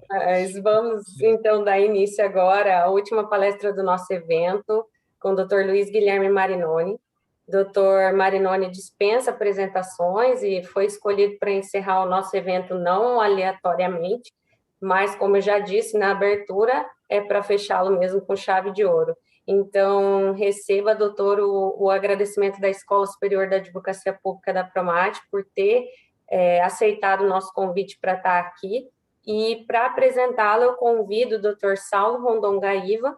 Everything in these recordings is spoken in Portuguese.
Mas vamos, então, dar início agora à última palestra do nosso evento, com o Dr. Luiz Guilherme Marinoni. Dr. Marinoni dispensa apresentações e foi escolhido para encerrar o nosso evento não aleatoriamente, mas, como eu já disse na abertura, é para fechá-lo mesmo com chave de ouro. Então, receba, doutor, o agradecimento da Escola Superior da Advocacia Pública da Promate por ter aceitado o nosso convite para estar aqui. E, para apresentá-lo, eu convido o doutor Saulo Rondon Gaiva,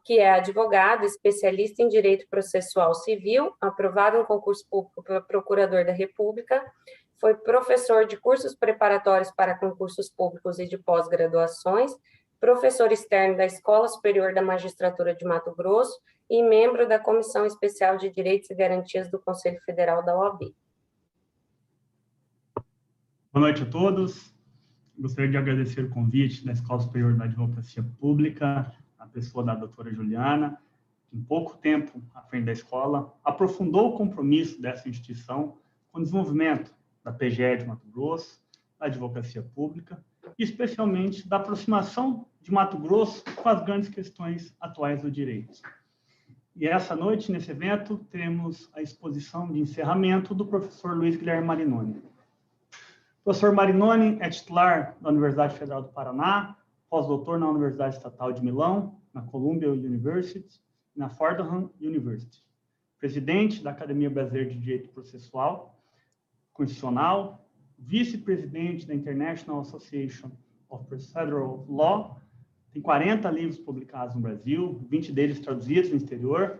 que é advogado, especialista em Direito Processual Civil, aprovado em concurso público para Procurador da República, foi professor de cursos preparatórios para concursos públicos e de pós-graduações, professor externo da Escola Superior da Magistratura de Mato Grosso e membro da Comissão Especial de Direitos e Garantias do Conselho Federal da OAB. Boa noite a todos. Gostaria de agradecer o convite da Escola Superior da Advocacia Pública, a pessoa da doutora Juliana, que em pouco tempo à frente da escola aprofundou o compromisso dessa instituição com o desenvolvimento da PGE de Mato Grosso, da advocacia pública, e especialmente da aproximação de Mato Grosso com as grandes questões atuais do direito. E essa noite, nesse evento, temos a exposição de encerramento do professor Luiz Guilherme Marinoni. O professor Marinoni é titular da Universidade Federal do Paraná, pós-doutor na Universidade Estatal de Milão, na Columbia University e na Fordham University. Presidente da Academia Brasileira de Direito Processual Constitucional, vice-presidente da International Association of Procedural Law, tem 40 livros publicados no Brasil, 20 deles traduzidos no exterior,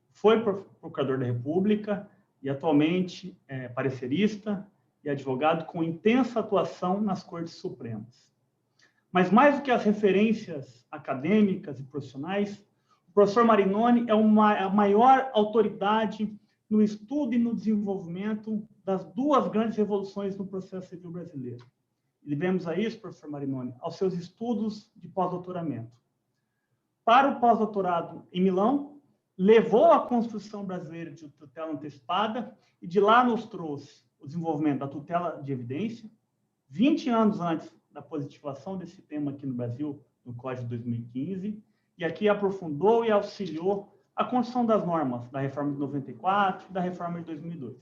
foi procurador da República e atualmente é parecerista e advogado com intensa atuação nas Cortes Supremas. Mas mais do que as referências acadêmicas e profissionais, o professor Marinoni é a maior autoridade no estudo e no desenvolvimento das duas grandes revoluções no processo civil brasileiro. E devemos a isso, professor Marinoni, aos seus estudos de pós-doutoramento. Para o pós-doutorado em Milão, levou à construção brasileira de tutela antecipada e de lá nos trouxe o desenvolvimento da tutela de evidência, 20 anos antes da positivação desse tema aqui no Brasil, no Código de 2015, e aqui aprofundou e auxiliou a construção das normas da Reforma de 94 e da Reforma de 2002.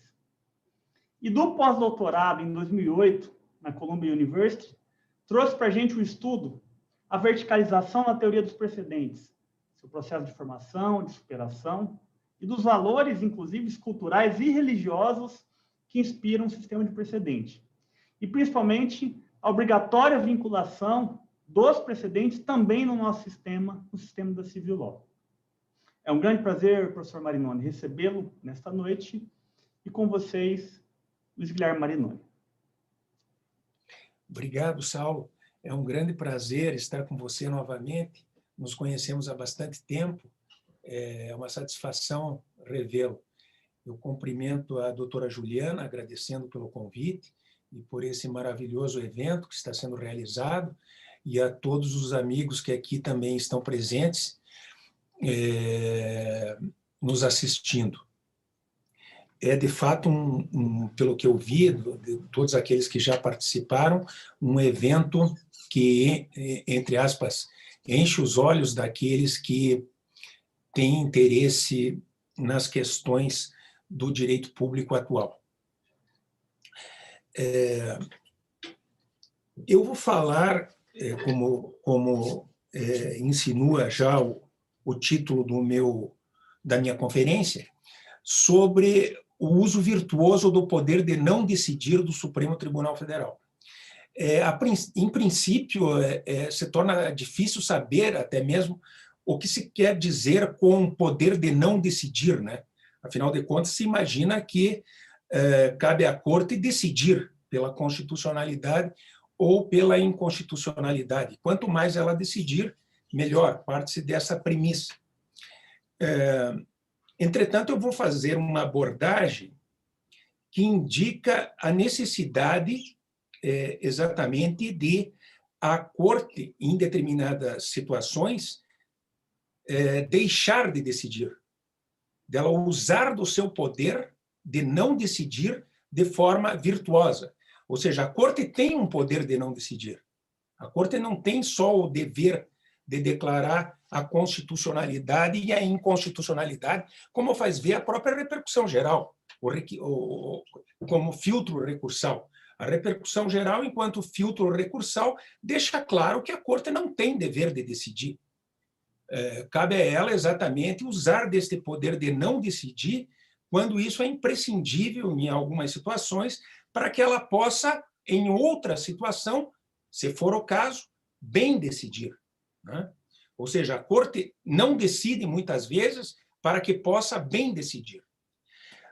E do pós-doutorado, em 2008, na Columbia University, trouxe para a gente o estudo, a verticalização na teoria dos precedentes, seu processo de formação, de superação, e dos valores, inclusive, culturais e religiosos que inspiram o sistema de precedente. E, principalmente, a obrigatória vinculação dos precedentes também no nosso sistema, no sistema da Civil Law. É um grande prazer, professor Marinoni, recebê-lo nesta noite e com vocês, Luiz Guilherme Marinoni. Obrigado, Saulo. É um grande prazer estar com você novamente. Nos conhecemos há bastante tempo. É uma satisfação revê-lo. Eu cumprimento a doutora Juliana, agradecendo pelo convite e por esse maravilhoso evento que está sendo realizado, e a todos os amigos que aqui também estão presentes, nos assistindo. É, de fato, pelo que eu vi, de todos aqueles que já participaram, um evento que, entre aspas, enche os olhos daqueles que têm interesse nas questões do direito público atual. Eu vou falar, como insinua já o título da minha conferência, sobre o uso virtuoso do poder de não decidir do Supremo Tribunal Federal. Em princípio, se torna difícil saber até mesmo o que se quer dizer com poder de não decidir, né? Afinal de contas, se imagina que cabe à Corte decidir pela constitucionalidade ou pela inconstitucionalidade. Quanto mais ela decidir, melhor, parte-se dessa premissa. Entretanto, eu vou fazer uma abordagem que indica a necessidade exatamente de a Corte, em determinadas situações, deixar de decidir, dela usar do seu poder de não decidir de forma virtuosa. Ou seja, a Corte tem um poder de não decidir, A Corte não tem só o dever de declarar a constitucionalidade e a inconstitucionalidade, como faz ver a própria repercussão geral, como filtro recursal. A repercussão geral, enquanto filtro recursal, deixa claro que a Corte não tem dever de decidir. Cabe a ela exatamente usar deste poder de não decidir quando isso é imprescindível em algumas situações para que ela possa, em outra situação, se for o caso, bem decidir, né? Ou seja, a Corte não decide muitas vezes para que possa bem decidir.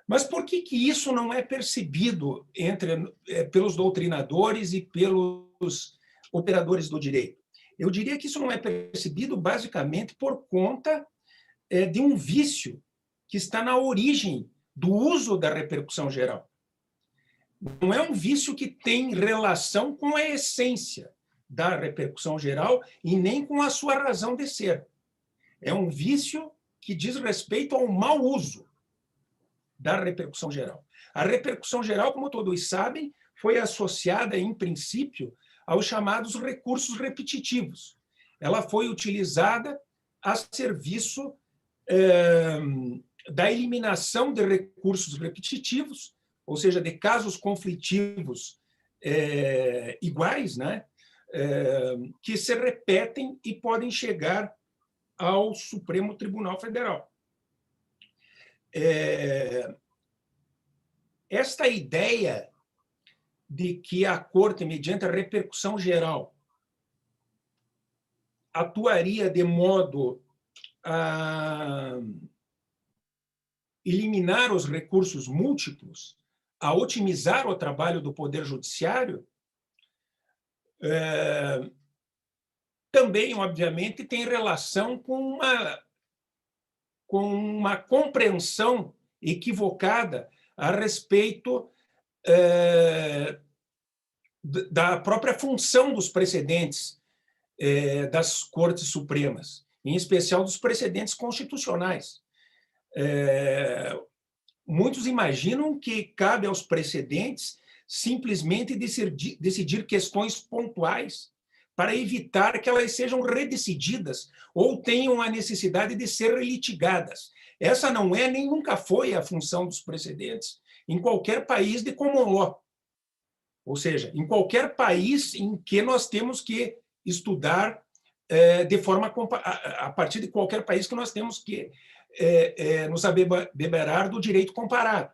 Mas por que isso não é percebido pelos doutrinadores e pelos operadores do direito? Eu diria que isso não é percebido basicamente por conta de um vício que está na origem do uso da repercussão geral. Não é um vício que tem relação com a essência da repercussão geral e nem com a sua razão de ser. É um vício que diz respeito ao mau uso da repercussão geral. A repercussão geral, como todos sabem, foi associada, em princípio, aos chamados recursos repetitivos. Ela foi utilizada a serviço da eliminação de recursos repetitivos, ou seja, de casos conflitivos iguais, né, que se repetem e podem chegar ao Supremo Tribunal Federal. Esta ideia de que a Corte, mediante a repercussão geral, atuaria de modo a eliminar os recursos múltiplos, a otimizar o trabalho do Poder Judiciário, também, obviamente, tem relação com uma compreensão equivocada a respeito da própria função dos precedentes das Cortes Supremas, em especial dos precedentes constitucionais. Muitos imaginam que cabe aos precedentes simplesmente decidir questões pontuais para evitar que elas sejam redecididas ou tenham a necessidade de ser relitigadas. Essa não é nem nunca foi a função dos precedentes em qualquer país de common law. Ou seja, em qualquer país em que nós temos que estudar de forma a partir de qualquer país que nós temos que nos abeberar do direito comparado.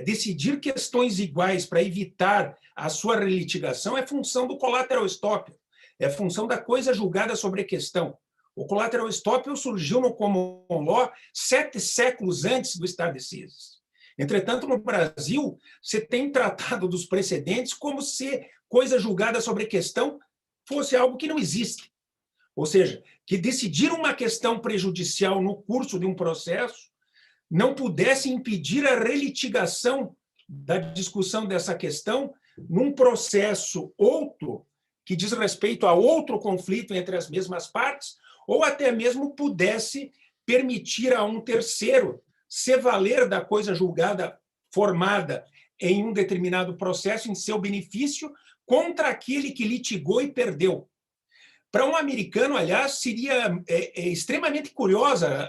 Decidir questões iguais para evitar a sua relitigação é função do collateral estoppel, é função da coisa julgada sobre a questão. O collateral estoppel surgiu no common law 7 séculos antes do stare decisis. Entretanto, no Brasil, você tem tratado dos precedentes como se coisa julgada sobre a questão fosse algo que não existe. Ou seja, que decidir uma questão prejudicial no curso de um processo não pudesse impedir a relitigação da discussão dessa questão num processo outro que diz respeito a outro conflito entre as mesmas partes, ou até mesmo pudesse permitir a um terceiro se valer da coisa julgada formada em um determinado processo em seu benefício contra aquele que litigou e perdeu. Para um americano, aliás, seria extremamente curiosa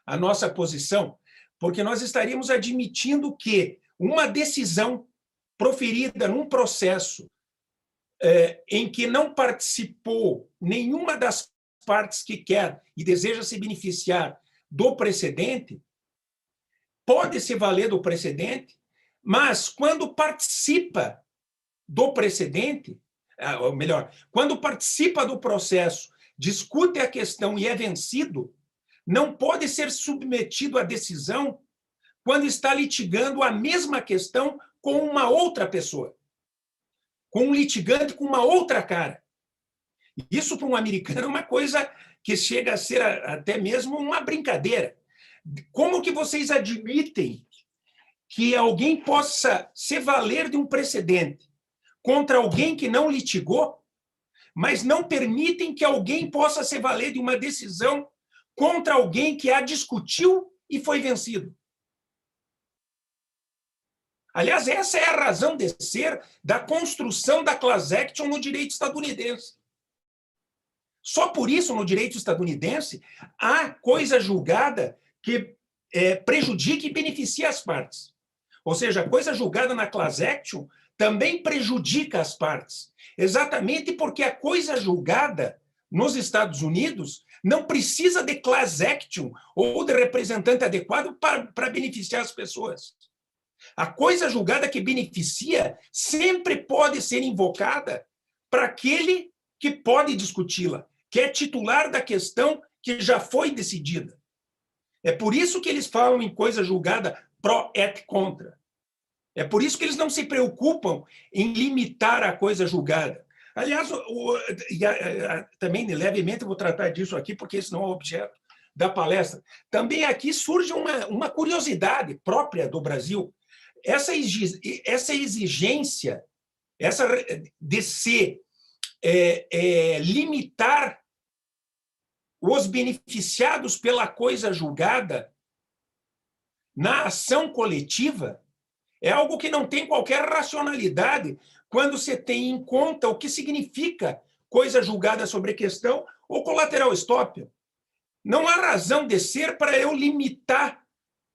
a nossa posição, porque nós estaríamos admitindo que uma decisão proferida num processo em que não participou nenhuma das partes que quer e deseja se beneficiar do precedente, pode se valer do precedente, mas quando participa do precedente, ou melhor, quando participa do processo, discute a questão e é vencido, não pode ser submetido à decisão quando está litigando a mesma questão com uma outra pessoa, com um litigante com uma outra cara. Isso, para um americano, é uma coisa que chega a ser até mesmo uma brincadeira. Como que vocês admitem que alguém possa se valer de um precedente contra alguém que não litigou, mas não permitem que alguém possa se valer de uma decisão contra alguém que a discutiu e foi vencido? Aliás, essa é a razão de ser da construção da class action no direito estadunidense. Só por isso, no direito estadunidense, há coisa julgada que prejudica e beneficia as partes. Ou seja, a coisa julgada na class action também prejudica as partes. Exatamente porque a coisa julgada nos Estados Unidos não precisa de class action ou de representante adequado para beneficiar as pessoas. A coisa julgada que beneficia sempre pode ser invocada para aquele que pode discuti-la, que é titular da questão que já foi decidida. É por isso que eles falam em coisa julgada pró et contra. É por isso que eles não se preocupam em limitar a coisa julgada. Aliás, também levemente eu vou tratar disso aqui, porque esse não é o objeto da palestra. Também aqui surge uma curiosidade própria do Brasil. Essa exigência de se limitar os beneficiados pela coisa julgada na ação coletiva é algo que não tem qualquer racionalidade quando você tem em conta o que significa coisa julgada sobre questão ou collateral estoppel. Não há razão de ser para eu limitar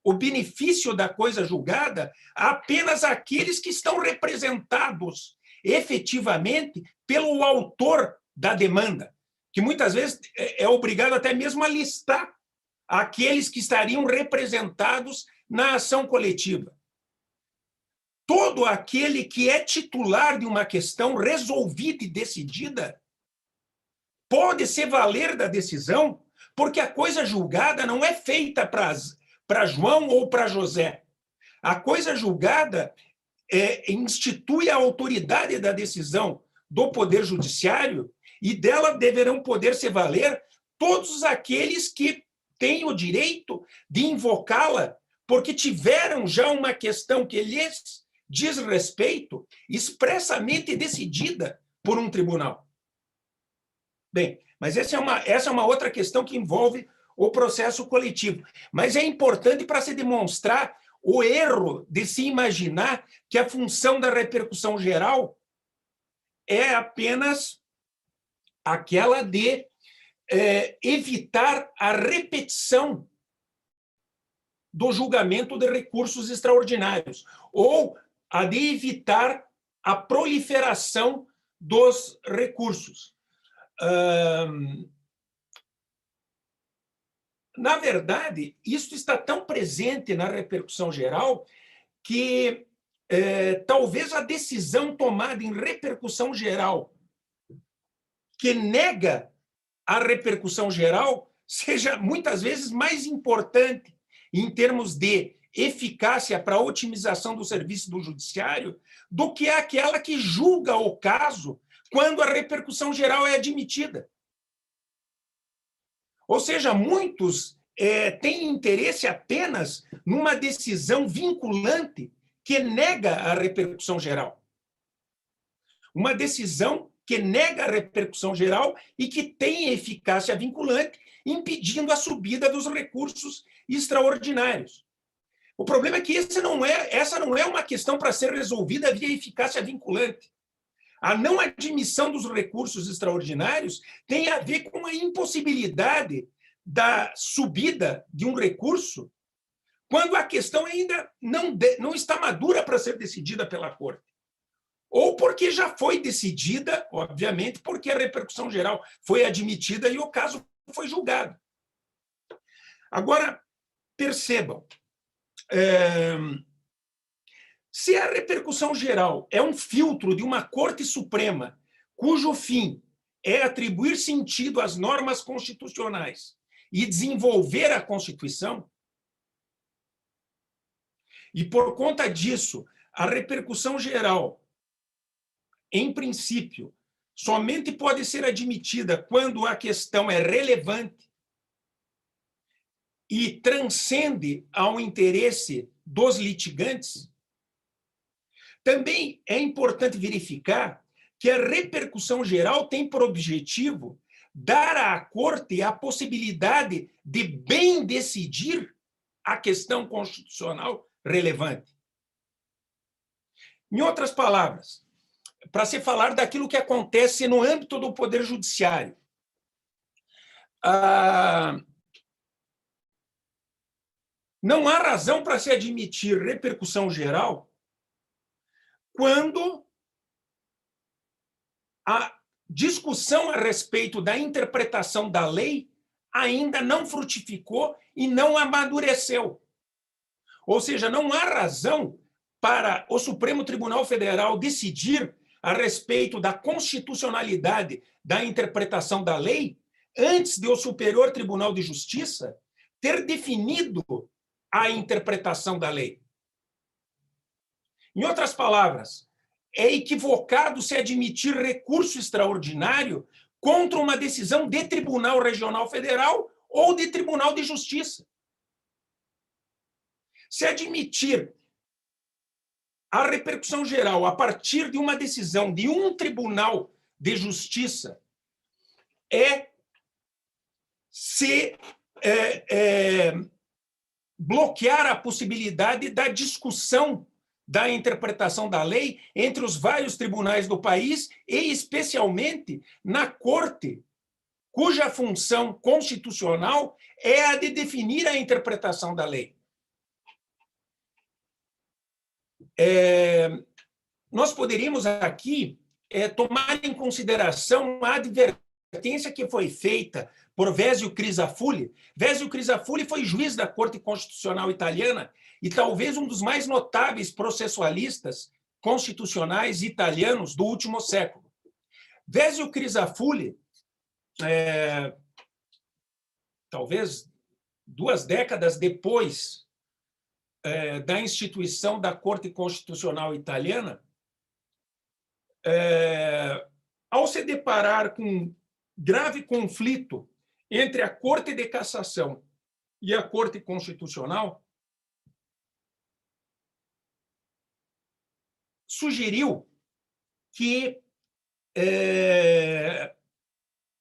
o benefício da coisa julgada a apenas aqueles que estão representados efetivamente pelo autor da demanda, que muitas vezes é obrigado até mesmo a listar aqueles que estariam representados na ação coletiva. Todo aquele que é titular de uma questão resolvida e decidida pode se valer da decisão, porque a coisa julgada não é feita para João ou para José. A coisa julgada institui a autoridade da decisão do Poder Judiciário e dela deverão poder se valer todos aqueles que têm o direito de invocá-la, porque tiveram já uma questão que lhes diz respeito expressamente decidida por um tribunal. Bem, mas essa é uma outra questão que envolve o processo coletivo. Mas é importante para se demonstrar o erro de se imaginar que a função da repercussão geral é apenas aquela de evitar a repetição do julgamento de recursos extraordinários, ou a de evitar a proliferação dos recursos. Na verdade, isso está tão presente na repercussão geral que talvez a decisão tomada em repercussão geral que nega a repercussão geral seja muitas vezes mais importante em termos de eficácia para a otimização do serviço do judiciário do que aquela que julga o caso quando a repercussão geral é admitida. Ou seja, muitos têm interesse apenas numa decisão vinculante que nega a repercussão geral. Uma decisão que nega a repercussão geral e que tem eficácia vinculante, impedindo a subida dos recursos extraordinários. O problema é que essa não é uma questão para ser resolvida via eficácia vinculante. A não admissão dos recursos extraordinários tem a ver com a impossibilidade da subida de um recurso quando a questão ainda não está madura para ser decidida pela Corte. Ou porque já foi decidida, obviamente, porque a repercussão geral foi admitida e o caso foi julgado. Agora, percebam, se a repercussão geral é um filtro de uma Corte Suprema, cujo fim é atribuir sentido às normas constitucionais e desenvolver a Constituição, e por conta disso, a repercussão geral, em princípio, somente pode ser admitida quando a questão é relevante e transcende ao interesse dos litigantes, também é importante verificar que a repercussão geral tem por objetivo dar à Corte a possibilidade de bem decidir a questão constitucional relevante. Em outras palavras, para se falar daquilo que acontece no âmbito do Poder Judiciário, não há razão para se admitir repercussão geral quando a discussão a respeito da interpretação da lei ainda não frutificou e não amadureceu. Ou seja, não há razão para o Supremo Tribunal Federal decidir a respeito da constitucionalidade da interpretação da lei antes de o Superior Tribunal de Justiça ter definido a interpretação da lei. Em outras palavras, é equivocado se admitir recurso extraordinário contra uma decisão de Tribunal Regional Federal ou de Tribunal de Justiça. Se admitir a repercussão geral a partir de uma decisão de um Tribunal de Justiça é se bloquear a possibilidade da discussão da interpretação da lei entre os vários tribunais do país e, especialmente, na Corte, cuja função constitucional é a de definir a interpretação da lei. Nós poderíamos aqui tomar em consideração a advertência que foi feita por Vézio Crisafulli. Vézio Crisafulli foi juiz da Corte Constitucional Italiana e talvez um dos mais notáveis processualistas constitucionais italianos do último século. Vézio Crisafulli, talvez 2 décadas depois da instituição da Corte Constitucional Italiana, ao se deparar com grave conflito entre a Corte de Cassação e a Corte Constitucional, sugeriu que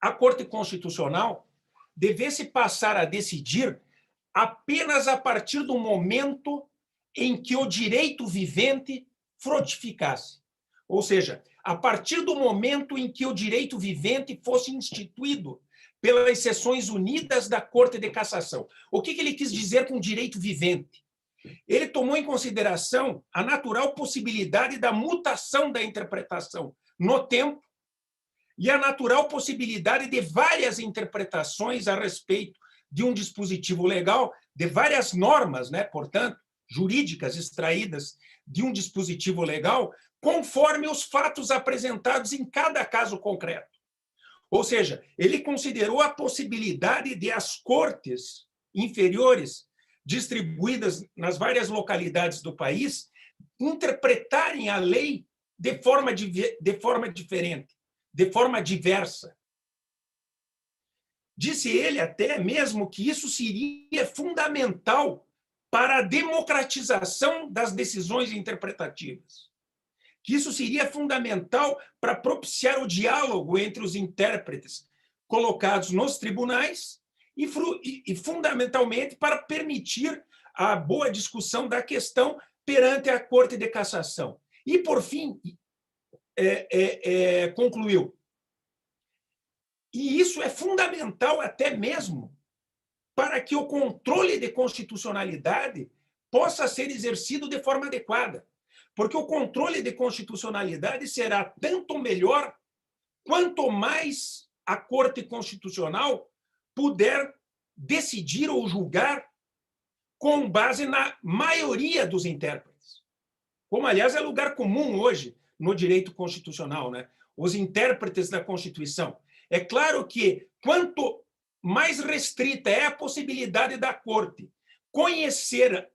a Corte Constitucional devesse passar a decidir apenas a partir do momento em que o direito vivente frutificasse. Ou seja, a partir do momento em que o direito vivente fosse instituído pelas seções unidas da Corte de Cassação. O que ele quis dizer com direito vivente? Ele tomou em consideração a natural possibilidade da mutação da interpretação no tempo e a natural possibilidade de várias interpretações a respeito de um dispositivo legal, de várias normas, portanto, jurídicas extraídas de um dispositivo legal, conforme os fatos apresentados em cada caso concreto. Ou seja, ele considerou a possibilidade de as cortes inferiores, distribuídas nas várias localidades do país, interpretarem a lei de forma diferente, de forma diversa. Disse ele até mesmo que isso seria fundamental para a democratização das decisões interpretativas, que isso seria fundamental para propiciar o diálogo entre os intérpretes colocados nos tribunais e fundamentalmente, para permitir a boa discussão da questão perante a Corte de Cassação. E, por fim, concluiu. E isso é fundamental até mesmo para que o controle de constitucionalidade possa ser exercido de forma adequada. Porque o controle de constitucionalidade será tanto melhor quanto mais a Corte Constitucional puder decidir ou julgar com base na maioria dos intérpretes. Como, aliás, é lugar comum hoje no direito constitucional, os intérpretes da Constituição. É claro que, quanto mais restrita é a possibilidade da Corte conhecer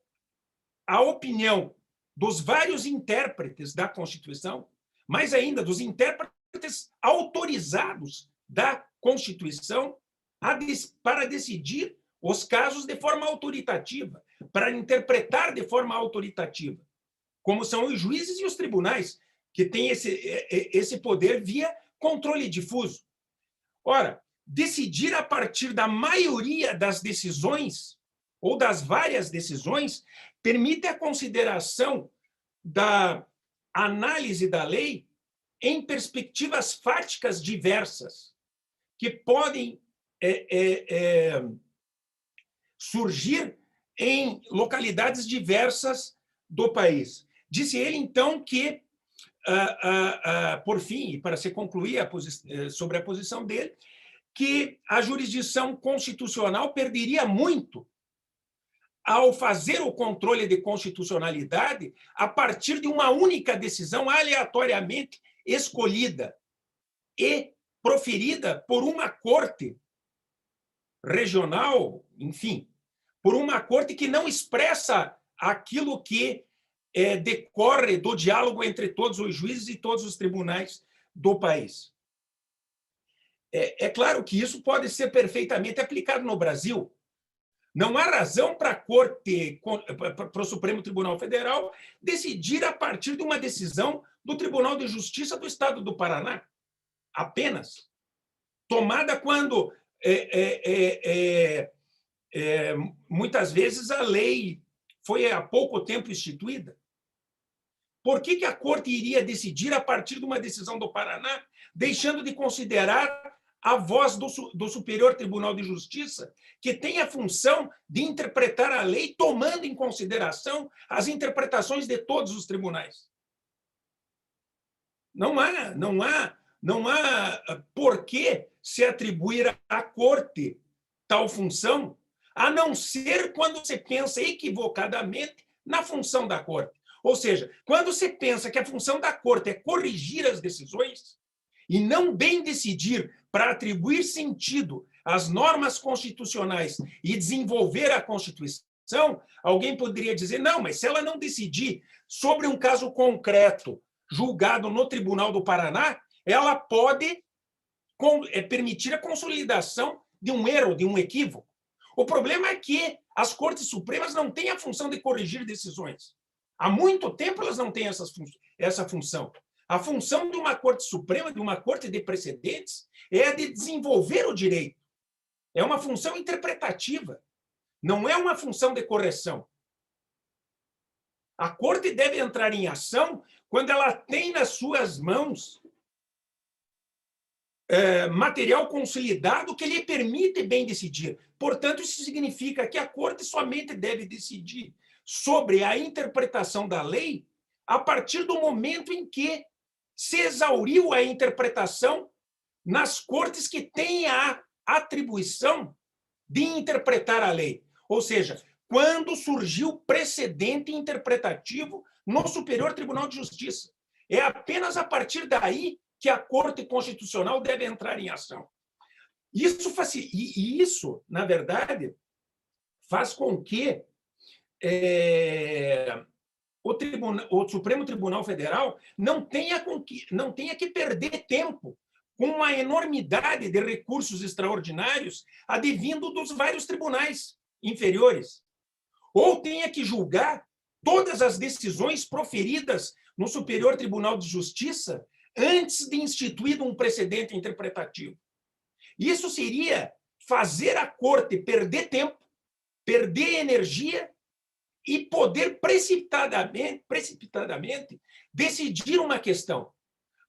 a opinião dos vários intérpretes da Constituição, mais ainda dos intérpretes autorizados da Constituição, para decidir os casos de forma autoritativa, para interpretar de forma autoritativa, como são os juízes e os tribunais, que têm esse poder via controle difuso. Ora, decidir a partir da maioria das decisões, ou das várias decisões, permite a consideração da análise da lei em perspectivas fáticas diversas, que podem surgir em localidades diversas do país. Disse ele, então, que, por fim, e para se concluir sobre a posição dele, que a jurisdição constitucional perderia muito ao fazer o controle de constitucionalidade a partir de uma única decisão aleatoriamente escolhida e proferida por uma corte regional, enfim, por uma corte que não expressa aquilo que decorre do diálogo entre todos os juízes e todos os tribunais do país. É claro que isso pode ser perfeitamente aplicado no Brasil. Não há razão para a Corte, para o Supremo Tribunal Federal, decidir a partir de uma decisão do Tribunal de Justiça do Estado do Paraná, apenas. Tomada quando, muitas vezes, a lei foi há pouco tempo instituída. Por que a Corte iria decidir a partir de uma decisão do Paraná, deixando de considerar a voz do Superior Tribunal de Justiça, que tem a função de interpretar a lei, tomando em consideração as interpretações de todos os tribunais? Não há por que se atribuir à Corte tal função, a não ser quando se pensa equivocadamente na função da Corte. Ou seja, quando se pensa que a função da Corte é corrigir as decisões e não bem decidir para atribuir sentido às normas constitucionais e desenvolver a Constituição, alguém poderia dizer, não, mas se ela não decidir sobre um caso concreto julgado no Tribunal do Paraná, ela pode permitir a consolidação de um erro, de um equívoco. O problema é que as Cortes Supremas não têm a função de corrigir decisões. Há muito tempo elas não têm essa função. A função de uma Corte Suprema, de uma Corte de Precedentes, é a de desenvolver o direito. É uma função interpretativa, não é uma função de correção. A Corte deve entrar em ação quando ela tem nas suas mãos material consolidado que lhe permite bem decidir. Portanto, isso significa que a Corte somente deve decidir sobre a interpretação da lei a partir do momento em que se exauriu a interpretação nas cortes que têm a atribuição de interpretar a lei. Ou seja, quando surgiu precedente interpretativo no Superior Tribunal de Justiça. É apenas a partir daí que a Corte Constitucional deve entrar em ação. Isso, na verdade, faz com que o Supremo Tribunal Federal não tenha que perder tempo com uma enormidade de recursos extraordinários advindo dos vários tribunais inferiores, ou tenha que julgar todas as decisões proferidas no Superior Tribunal de Justiça antes de instituído um precedente interpretativo. Isso seria fazer a Corte perder tempo, perder energia e poder precipitadamente decidir uma questão.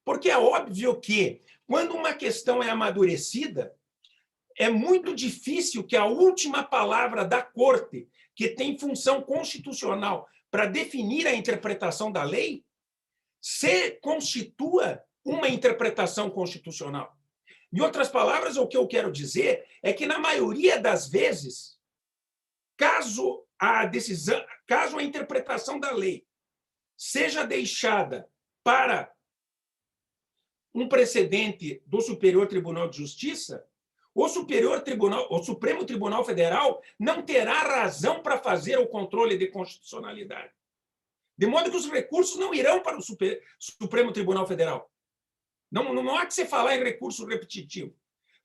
Porque é óbvio que, quando uma questão é amadurecida, é muito difícil que a última palavra da Corte, que tem função constitucional para definir a interpretação da lei, se constitua uma interpretação constitucional. Em outras palavras, o que eu quero dizer é que, na maioria das vezes, caso a interpretação da lei seja deixada para um precedente do Superior Tribunal de Justiça, o Supremo Tribunal Federal não terá razão para fazer o controle de constitucionalidade. De modo que os recursos não irão para o Supremo Tribunal Federal. Não há que se falar em recurso repetitivo.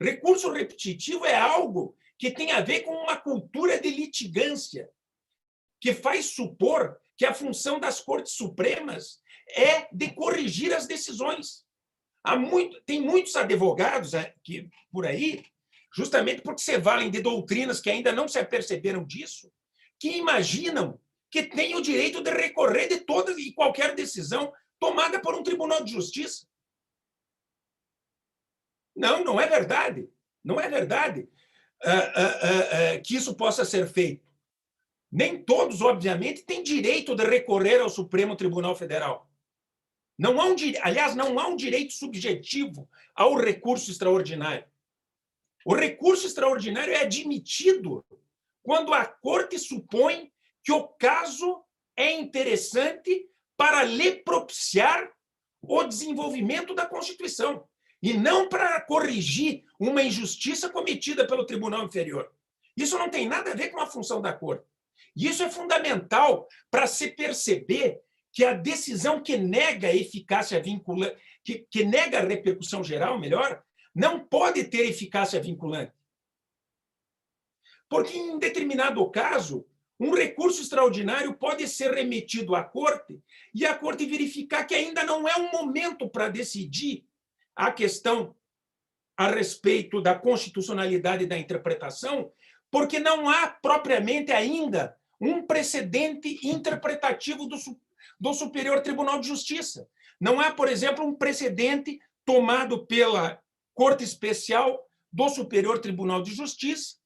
Recurso repetitivo é algo que tem a ver com uma cultura de litigância, que faz supor que a função das Cortes Supremas é de corrigir as decisões. Tem muitos advogados por aí, justamente porque se valem de doutrinas que ainda não se aperceberam disso, que imaginam que têm o direito de recorrer de toda e qualquer decisão tomada por um tribunal de justiça. Não, não é verdade. Não é verdade que isso possa ser feito. Nem todos, obviamente, têm direito de recorrer ao Supremo Tribunal Federal. Não há aliás, não há um direito subjetivo ao recurso extraordinário. O recurso extraordinário é admitido quando a Corte supõe que o caso é interessante para lhe propiciar o desenvolvimento da Constituição, e não para corrigir uma injustiça cometida pelo Tribunal Inferior. Isso não tem nada a ver com a função da Corte. E isso é fundamental para se perceber que a decisão que nega a eficácia vinculante, que nega a repercussão geral, melhor, não pode ter eficácia vinculante. Porque, em determinado caso, um recurso extraordinário pode ser remetido à Corte e a Corte verificar que ainda não é um momento para decidir a questão a respeito da constitucionalidade da interpretação, porque não há propriamente ainda um precedente interpretativo do Superior Tribunal de Justiça. Não há, por exemplo, um precedente tomado pela Corte Especial do Superior Tribunal de Justiça,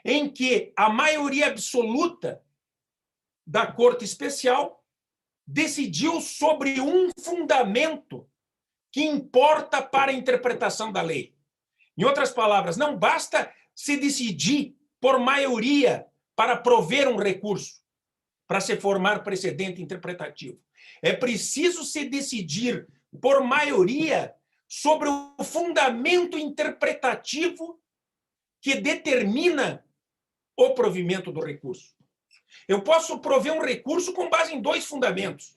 em que a maioria absoluta da Corte Especial decidiu sobre um fundamento que importa para a interpretação da lei. Em outras palavras, não basta se decidir por maioria para prover um recurso, para se formar precedente interpretativo. É preciso se decidir por maioria sobre o fundamento interpretativo que determina o provimento do recurso. Eu posso prover um recurso com base em 2 fundamentos.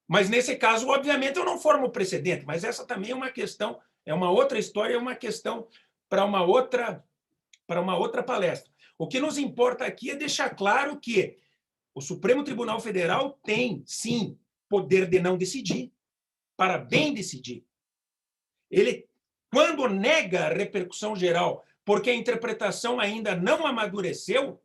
Mas, nesse caso, obviamente, eu não formo precedente, mas essa também é uma questão, é uma outra história, é uma questão para uma outra palestra. O que nos importa aqui é deixar claro que o Supremo Tribunal Federal tem, sim, poder de não decidir, para bem decidir. Ele, quando nega a repercussão geral porque a interpretação ainda não amadureceu,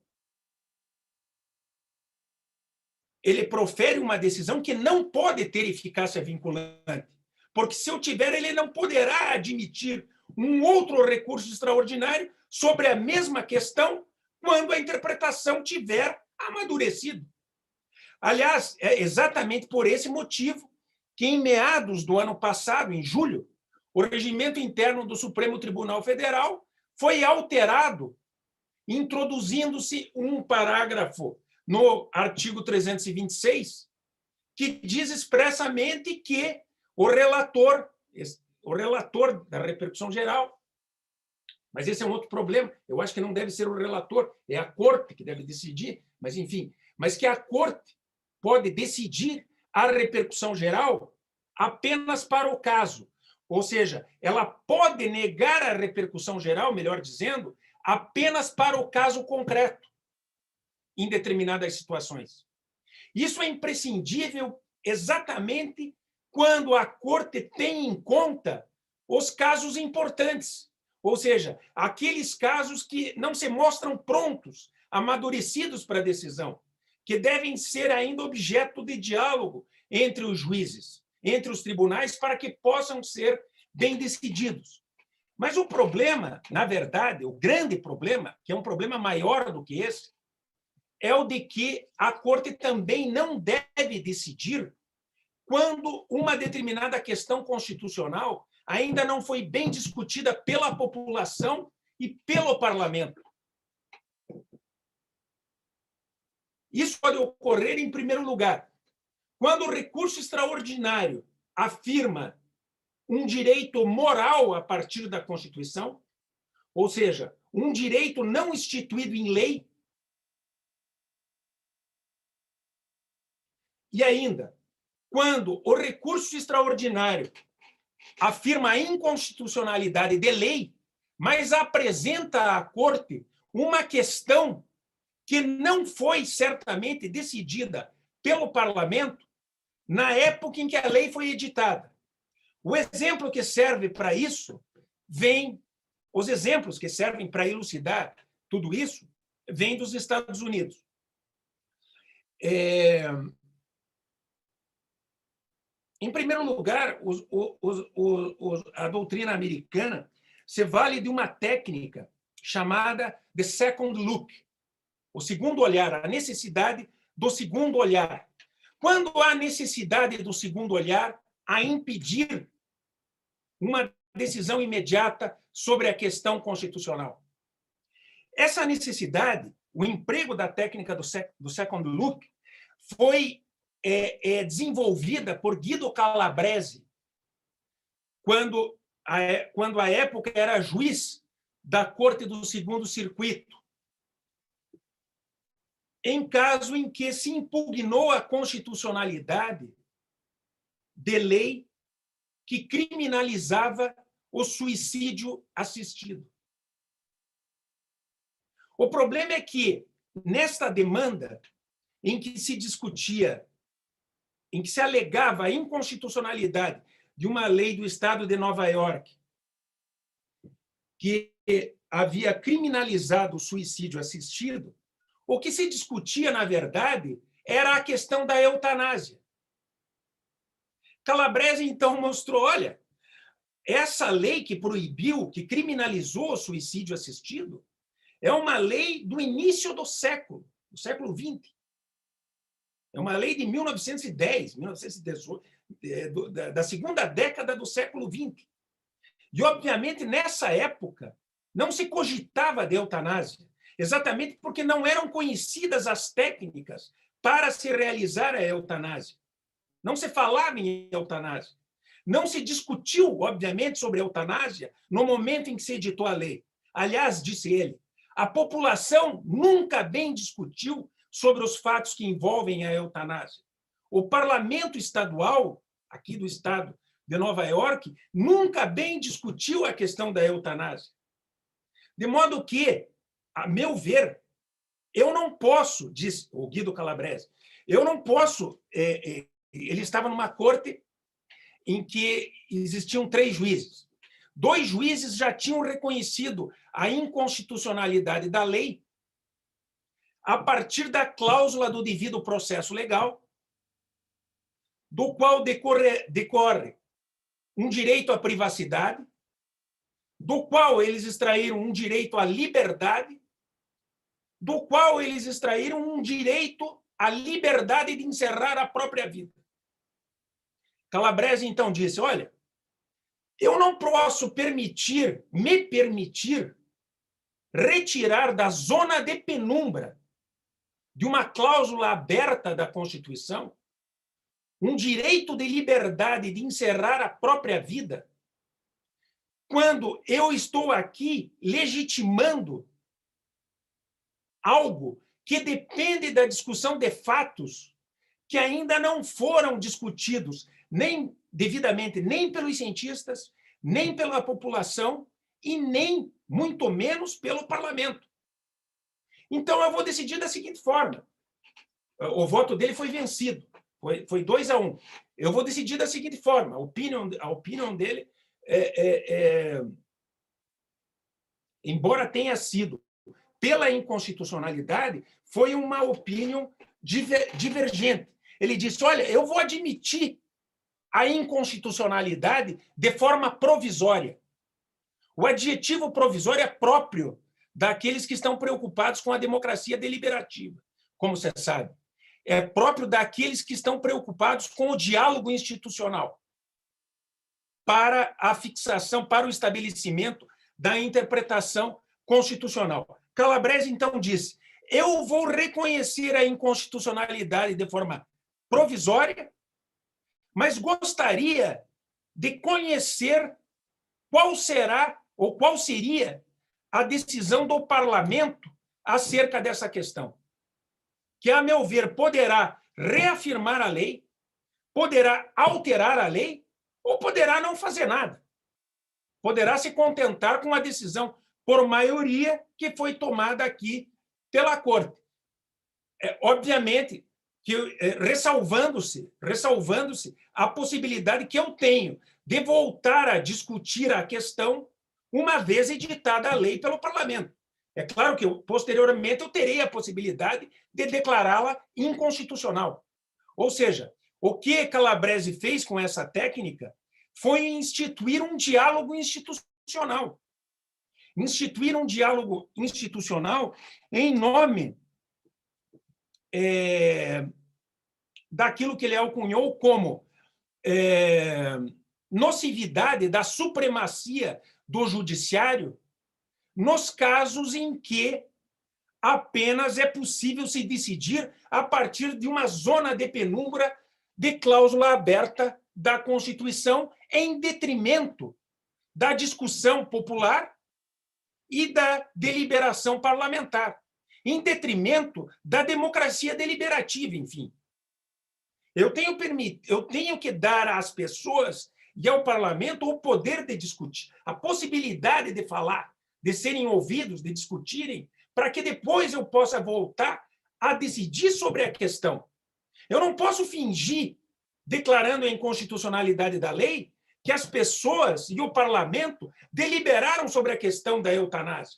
ele profere uma decisão que não pode ter eficácia vinculante. Porque, se eu tiver, ele não poderá admitir um outro recurso extraordinário sobre a mesma questão quando a interpretação tiver amadurecido. Aliás, é exatamente por esse motivo que, em meados do ano passado, em julho, o regimento interno do Supremo Tribunal Federal foi alterado, introduzindo-se um parágrafo no artigo 326, que diz expressamente que o relator da repercussão geral, mas esse é um outro problema, eu acho que não deve ser o relator, é a Corte que deve decidir, mas enfim, mas que a Corte pode decidir a repercussão geral apenas para o caso, ou seja, ela pode negar a repercussão geral, melhor dizendo, apenas para o caso concreto, em determinadas situações. Isso é imprescindível exatamente quando a Corte tem em conta os casos importantes, ou seja, aqueles casos que não se mostram prontos, amadurecidos para a decisão, que devem ser ainda objeto de diálogo entre os juízes, entre os tribunais, para que possam ser bem decididos. Mas o problema, na verdade, o grande problema, que é um problema maior do que esse, é o de que a Corte também não deve decidir quando uma determinada questão constitucional ainda não foi bem discutida pela população e pelo parlamento. Isso pode ocorrer, em primeiro lugar, quando o recurso extraordinário afirma um direito moral a partir da Constituição, ou seja, um direito não instituído em lei. E ainda, quando o recurso extraordinário afirma a inconstitucionalidade de lei, mas apresenta à Corte uma questão que não foi certamente decidida pelo parlamento na época em que a lei foi editada. O exemplo que serve para isso os exemplos que servem para elucidar tudo isso vêm dos Estados Unidos. Em primeiro lugar, a doutrina americana se vale de uma técnica chamada the second look, o segundo olhar, a necessidade do segundo olhar. Quando há necessidade do segundo olhar, a impedir uma decisão imediata sobre a questão constitucional. Essa necessidade, o emprego da técnica do second look, foi desenvolvida por Guido Calabrese, quando à época era juiz da Corte do Segundo Circuito, em caso em que se impugnou a constitucionalidade de lei que criminalizava o suicídio assistido. O problema é que, nesta demanda, em que se discutia, em que se alegava a inconstitucionalidade de uma lei do Estado de Nova York, que havia criminalizado o suicídio assistido, o que se discutia, na verdade, era a questão da eutanásia. Calabrese, então, mostrou, olha, essa lei que proibiu, que criminalizou o suicídio assistido, é uma lei do início do século XX. É uma lei de 1910, 1918, da segunda década do século XX. E, obviamente, nessa época, não se cogitava de eutanásia, exatamente porque não eram conhecidas as técnicas para se realizar a eutanásia. Não se falava em eutanásia. Não se discutiu, obviamente, sobre a eutanásia no momento em que se editou a lei. Aliás, disse ele, a população nunca bem discutiu sobre os fatos que envolvem a eutanásia. O parlamento estadual, aqui do estado de Nova York, nunca bem discutiu a questão da eutanásia. De modo que, a meu ver, eu não posso, diz o Guido Calabrese, eu não posso... ele estava numa corte em que existiam 3 juízes. 2 juízes já tinham reconhecido a inconstitucionalidade da lei a partir da cláusula do devido processo legal, do qual decorre um direito à privacidade, do qual eles extraíram um direito à liberdade, do qual eles extraíram um direito à liberdade de encerrar a própria vida. Calabrese, então, disse, olha, eu não posso me permitir retirar da zona de penumbra de uma cláusula aberta da Constituição um direito de liberdade de encerrar a própria vida, quando eu estou aqui legitimando algo que depende da discussão de fatos que ainda não foram discutidos nem devidamente nem pelos cientistas, nem pela população e nem, muito menos, pelo parlamento. Então, eu vou decidir da seguinte forma. O voto dele foi vencido. Foi 2-1. Eu vou decidir da seguinte forma. A opinião dele, embora tenha sido pela inconstitucionalidade, foi uma opinião divergente. Ele disse, olha, eu vou admitir a inconstitucionalidade de forma provisória. O adjetivo provisório é próprio daqueles que estão preocupados com a democracia deliberativa, como você sabe. É próprio daqueles que estão preocupados com o diálogo institucional para a fixação, para o estabelecimento da interpretação constitucional. Calabrese, então, disse, eu vou reconhecer a inconstitucionalidade de forma provisória, mas gostaria de conhecer qual será ou qual seria a decisão do parlamento acerca dessa questão, que, a meu ver, poderá reafirmar a lei, poderá alterar a lei ou poderá não fazer nada. Poderá se contentar com a decisão por maioria que foi tomada aqui pela Corte. Obviamente, que ressalvando-se a possibilidade que eu tenho de voltar a discutir a questão uma vez editada a lei pelo parlamento. É claro que, posteriormente, eu terei a possibilidade de declará-la inconstitucional. Ou seja, O que Calabrese fez com essa técnica foi instituir um diálogo institucional. Instituir um diálogo institucional em nome daquilo que ele alcunhou como nocividade da supremacia do judiciário nos casos em que apenas é possível se decidir a partir de uma zona de penumbra de cláusula aberta da Constituição, em detrimento da discussão popular e da deliberação parlamentar, em detrimento da democracia deliberativa, enfim. Eu tenho que dar às pessoas e ao parlamento o poder de discutir, a possibilidade de falar, de serem ouvidos, de discutirem, para que depois eu possa voltar a decidir sobre a questão. Eu não posso fingir, declarando a inconstitucionalidade da lei, que as pessoas e o parlamento deliberaram sobre a questão da eutanásia.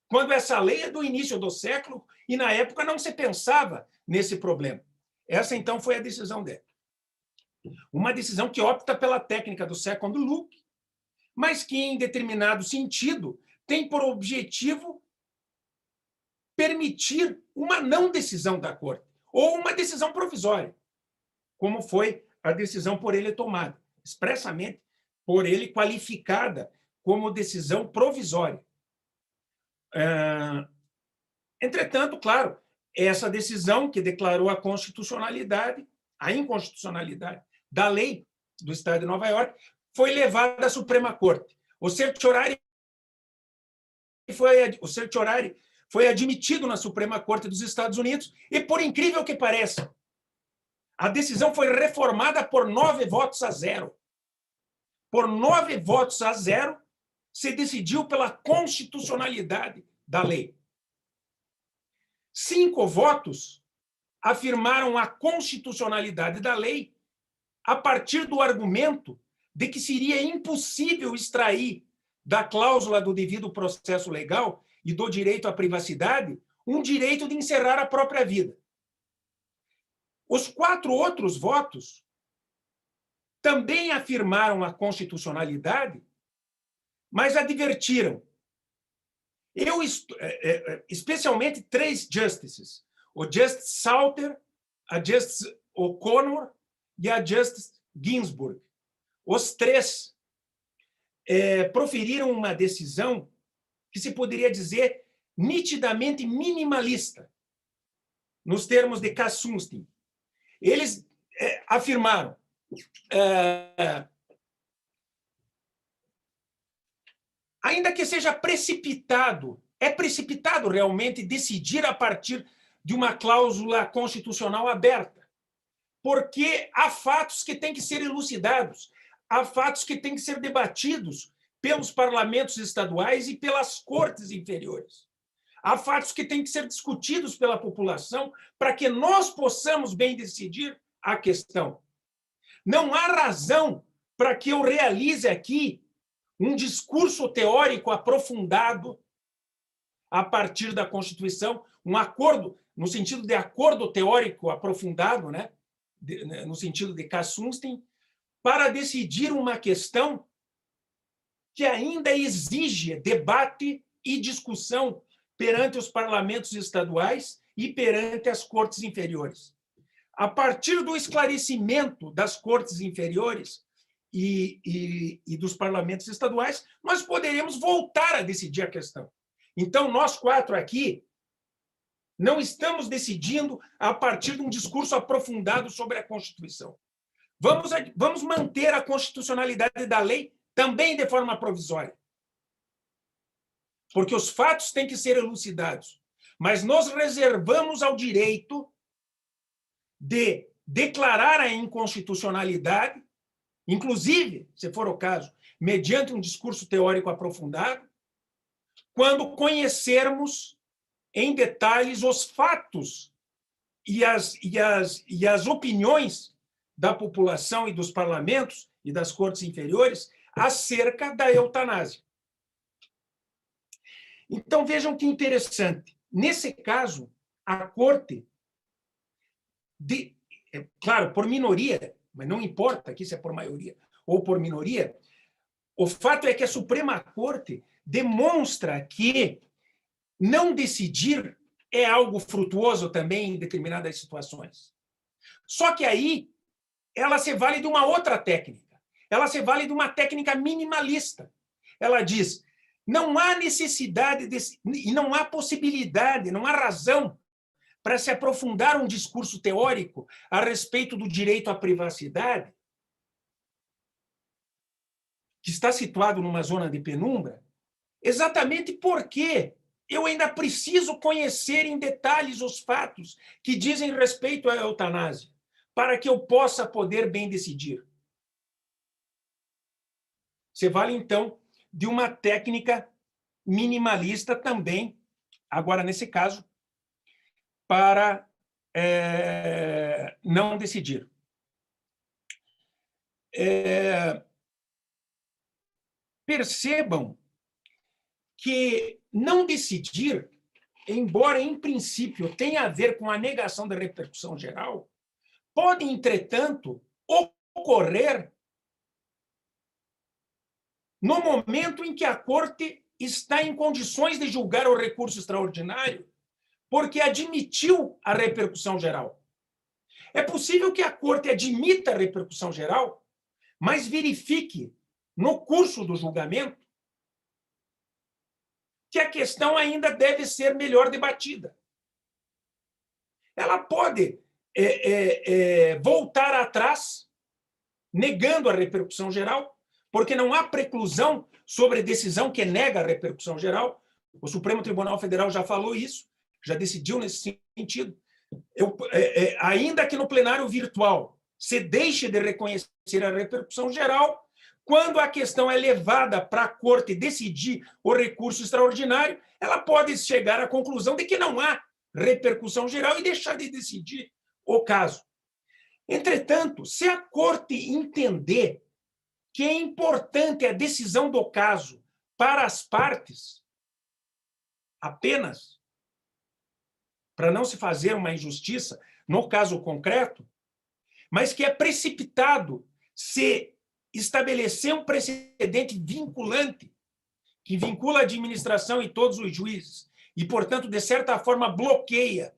Quando essa lei é do início do século e, na época, não se pensava nesse problema. Essa, então, foi a decisão dela. Uma decisão que opta pela técnica do second look, mas que, em determinado sentido, tem por objetivo permitir uma não decisão da Corte, ou uma decisão provisória, como foi a decisão por ele tomada, expressamente por ele qualificada como decisão provisória. Entretanto, claro, essa decisão que declarou a inconstitucionalidade da lei do Estado de Nova York foi levada à Suprema Corte. O certiorari foi admitido na Suprema Corte dos Estados Unidos e, por incrível que pareça, a decisão foi reformada por 9 votos a 0. Por 9 votos a 0, se decidiu pela constitucionalidade da lei. 5 votos afirmaram a constitucionalidade da lei a partir do argumento de que seria impossível extrair da cláusula do devido processo legal e do direito à privacidade um direito de encerrar a própria vida. Os 4 outros votos também afirmaram a constitucionalidade, mas advertiram. Especialmente 3 justices, o Justice Souter, a Justice O'Connor e a Justice Ginsburg. Os 3 proferiram uma decisão que se poderia dizer nitidamente minimalista, nos termos de Kassunstein. Eles afirmaram ainda que seja precipitado, é precipitado realmente decidir a partir de uma cláusula constitucional aberta, porque há fatos que têm que ser elucidados, há fatos que têm que ser debatidos pelos parlamentos estaduais e pelas cortes inferiores. Há fatos que têm que ser discutidos pela população para que nós possamos bem decidir a questão. Não há razão para que eu realize aqui um discurso teórico aprofundado a partir da Constituição, um acordo, no sentido de acordo teórico aprofundado, né? No sentido de Kassunstein, para decidir uma questão que ainda exige debate e discussão perante os parlamentos estaduais e perante as cortes inferiores. A partir do esclarecimento das cortes inferiores e dos parlamentos estaduais, nós poderemos voltar a decidir a questão. Então, nós 4 aqui não estamos decidindo a partir de um discurso aprofundado sobre a Constituição. Vamos manter a constitucionalidade da lei também de forma provisória. Porque os fatos têm que ser elucidados. Mas nós reservamos ao direito de declarar a inconstitucionalidade, inclusive, se for o caso, mediante um discurso teórico aprofundado, quando conhecermos em detalhes os fatos e as opiniões da população e dos parlamentos e das cortes inferiores acerca da eutanásia. Então, vejam que interessante. Nesse caso, a Corte claro, por minoria, mas não importa aqui se é por maioria ou por minoria, o fato é que a Suprema Corte demonstra que não decidir é algo frutuoso também em determinadas situações. Só que aí ela se vale de uma outra técnica. Ela se vale de uma técnica minimalista. Ela diz, não há necessidade e não há possibilidade, não há razão para se aprofundar um discurso teórico a respeito do direito à privacidade, que está situado numa zona de penumbra, exatamente porque eu ainda preciso conhecer em detalhes os fatos que dizem respeito à eutanásia, para que eu possa poder bem decidir. Se vale, então, de uma técnica minimalista também, agora, nesse caso, para não decidir. Percebam que não decidir, embora em princípio tenha a ver com a negação da repercussão geral, pode, entretanto, ocorrer no momento em que a Corte está em condições de julgar o recurso extraordinário, porque admitiu a repercussão geral. É possível que a Corte admita a repercussão geral, mas verifique, no curso do julgamento, que a questão ainda deve ser melhor debatida. Ela pode voltar atrás, negando a repercussão geral, porque não há preclusão sobre decisão que nega a repercussão geral. O Supremo Tribunal Federal já falou isso, já decidiu nesse sentido. Ainda que no plenário virtual se deixe de reconhecer a repercussão geral, quando a questão é levada para a Corte decidir o recurso extraordinário, ela pode chegar à conclusão de que não há repercussão geral e deixar de decidir o caso. Entretanto, se a Corte entender que é importante a decisão do caso para as partes, apenas, para não se fazer uma injustiça no caso concreto, mas que é precipitado se estabelecer um precedente vinculante, que vincula a administração e todos os juízes, e, portanto, de certa forma, bloqueia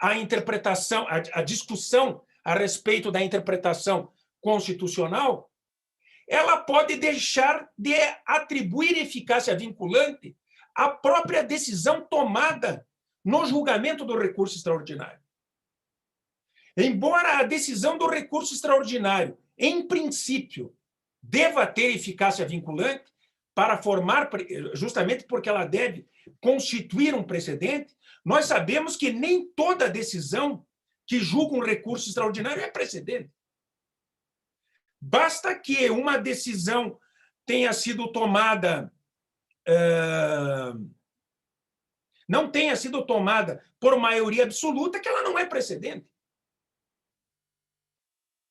a interpretação, a discussão a respeito da interpretação constitucional, ela pode deixar de atribuir eficácia vinculante à própria decisão tomada no julgamento do recurso extraordinário. Embora a decisão do recurso extraordinário, em princípio, deva ter eficácia vinculante para formar, justamente porque ela deve constituir um precedente, nós sabemos que nem toda decisão que julga um recurso extraordinário é precedente. Basta que uma decisão tenha sido tomada, não tenha sido tomada por maioria absoluta, que ela não é precedente.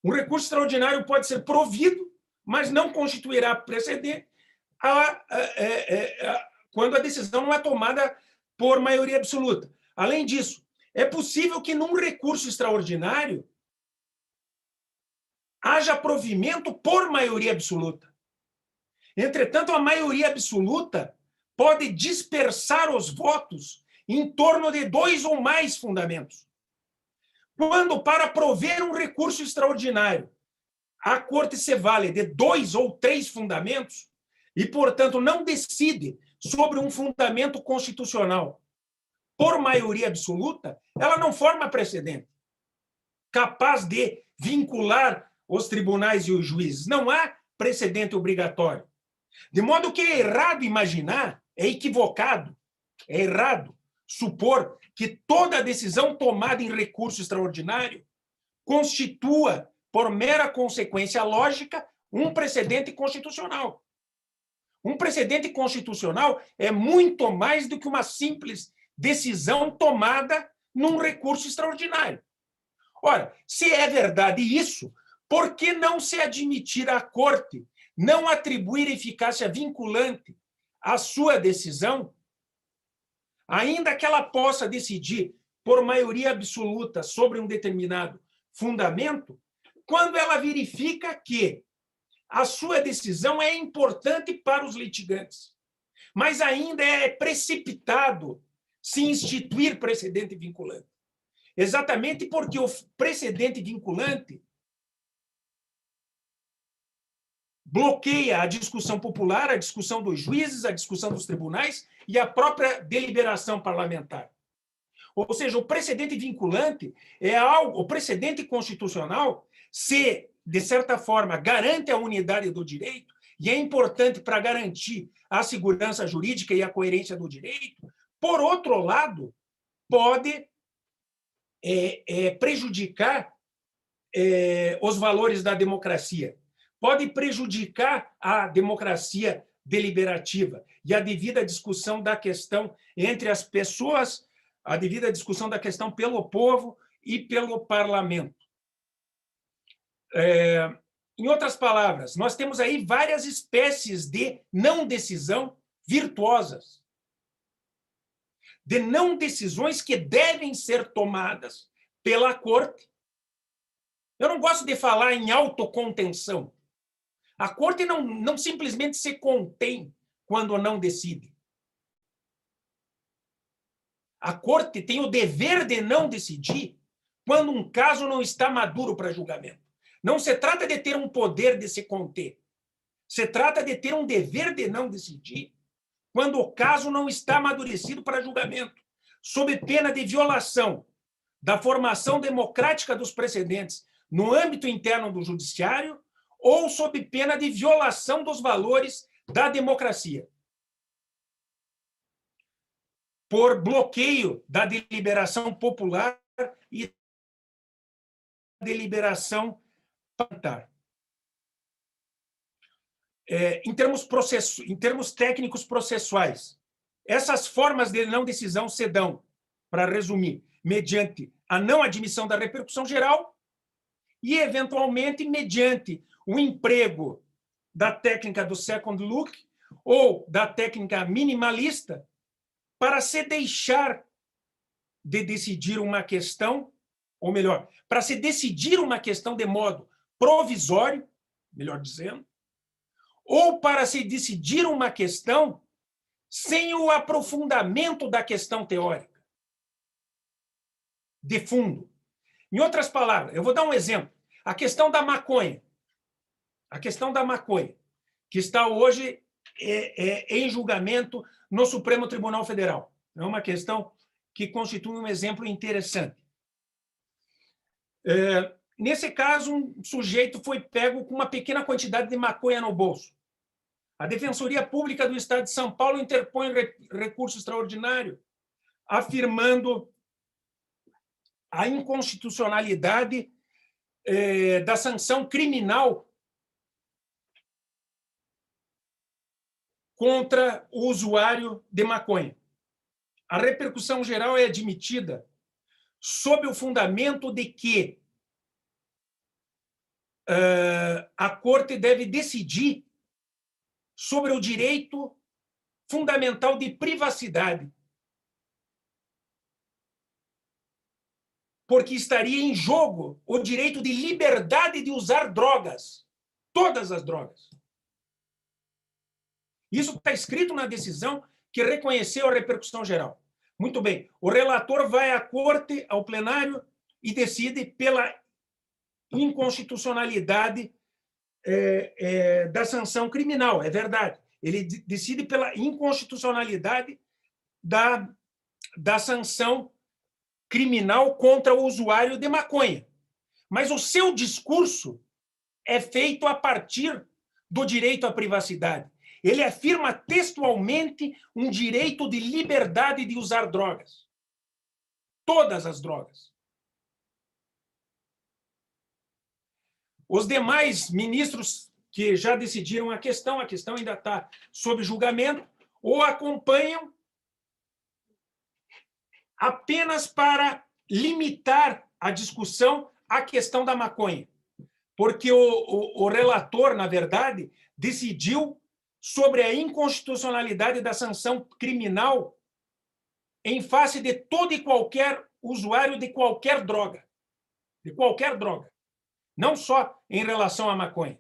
Um recurso extraordinário pode ser provido, mas não constituirá precedente quando a decisão não é tomada por maioria absoluta. Além disso, é possível que num recurso extraordinário haja provimento por maioria absoluta. Entretanto, a maioria absoluta pode dispersar os votos em torno de 2 ou mais fundamentos. Quando, para prover um recurso extraordinário, a Corte se vale de 2 ou 3 fundamentos e, portanto, não decide sobre um fundamento constitucional por maioria absoluta, ela não forma precedente capaz de vincular os tribunais e os juízes. Não há precedente obrigatório. De modo que é errado imaginar, é equivocado, é errado supor que toda decisão tomada em recurso extraordinário constitua, por mera consequência lógica, um precedente constitucional. Um precedente constitucional é muito mais do que uma simples decisão tomada num recurso extraordinário. Ora, se é verdade isso, por que não se admitir à Corte não atribuir eficácia vinculante à sua decisão, ainda que ela possa decidir por maioria absoluta sobre um determinado fundamento quando ela verifica que a sua decisão é importante para os litigantes, mas ainda é precipitado se instituir precedente vinculante. Exatamente porque o precedente vinculante bloqueia a discussão popular, a discussão dos juízes, a discussão dos tribunais e a própria deliberação parlamentar. Ou seja, o precedente vinculante é algo, o precedente constitucional se, de certa forma, garante a unidade do direito e é importante para garantir a segurança jurídica e a coerência do direito, por outro lado, pode prejudicar os valores da democracia, pode prejudicar a democracia deliberativa e a devida discussão da questão entre as pessoas, a devida discussão da questão pelo povo e pelo parlamento. Em outras palavras, nós temos aí várias espécies de não decisão virtuosas, de não decisões que devem ser tomadas pela Corte. Eu não gosto de falar em autocontenção. A Corte não simplesmente se contém quando não decide. A Corte tem o dever de não decidir quando um caso não está maduro para julgamento. Não se trata de ter um poder de se conter. Se trata de ter um dever de não decidir quando o caso não está amadurecido para julgamento, sob pena de violação da formação democrática dos precedentes no âmbito interno do judiciário ou sob pena de violação dos valores da democracia, por bloqueio da deliberação popular e da deliberação parlamentar. Em termos técnicos processuais, essas formas de não decisão se dão, para resumir, mediante a não admissão da repercussão geral e, eventualmente, mediante o emprego da técnica do second look ou da técnica minimalista para se deixar de decidir uma questão, ou melhor, para se decidir uma questão de modo provisório, melhor dizendo, ou para se decidir uma questão sem o aprofundamento da questão teórica, de fundo. Em outras palavras, eu vou dar um exemplo. A questão da maconha. A questão da maconha, que está hoje em julgamento no Supremo Tribunal Federal. É uma questão que constitui um exemplo interessante. Nesse caso, um sujeito foi pego com uma pequena quantidade de maconha no bolso. A Defensoria Pública do Estado de São Paulo interpõe recurso extraordinário, afirmando a inconstitucionalidade da sanção criminal contra o usuário de maconha. A repercussão geral é admitida sob o fundamento de que a Corte deve decidir sobre o direito fundamental de privacidade, porque estaria em jogo o direito de liberdade de usar drogas, todas as drogas. Isso está escrito na decisão que reconheceu a repercussão geral. Muito bem, o relator vai à Corte, ao plenário, e decide pela inconstitucionalidade da sanção criminal, é verdade. Ele decide pela inconstitucionalidade da sanção criminal contra o usuário de maconha. Mas o seu discurso é feito a partir do direito à privacidade. Ele afirma textualmente um direito de liberdade de usar drogas. Todas as drogas. Os demais ministros que já decidiram a questão ainda está sob julgamento, ou acompanham apenas para limitar a discussão à questão da maconha. Porque o relator, na verdade, decidiu sobre a inconstitucionalidade da sanção criminal em face de todo e qualquer usuário de qualquer droga. de qualquer droga, não só em relação à maconha.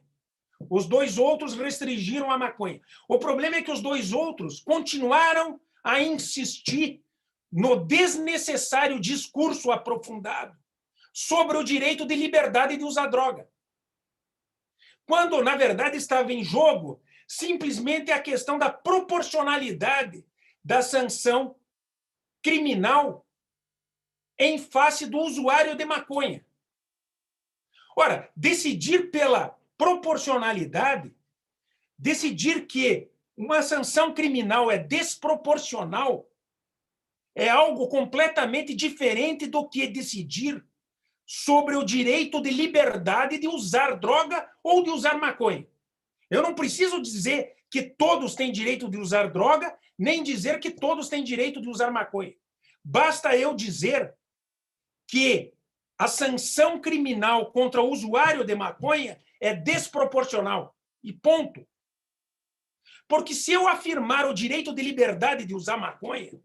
Os dois outros restringiram a maconha. O problema é que os dois outros continuaram a insistir no desnecessário discurso aprofundado sobre o direito de liberdade de usar droga, quando, na verdade, estava em jogo simplesmente a questão da proporcionalidade da sanção criminal em face do usuário de maconha. Ora, decidir pela proporcionalidade, decidir que uma sanção criminal é desproporcional, é algo completamente diferente do que decidir sobre o direito de liberdade de usar droga ou de usar maconha. Eu não preciso dizer que todos têm direito de usar droga, nem dizer que todos têm direito de usar maconha. Basta eu dizer que a sanção criminal contra o usuário de maconha é desproporcional. E ponto. Porque se eu afirmar o direito de liberdade de usar maconha,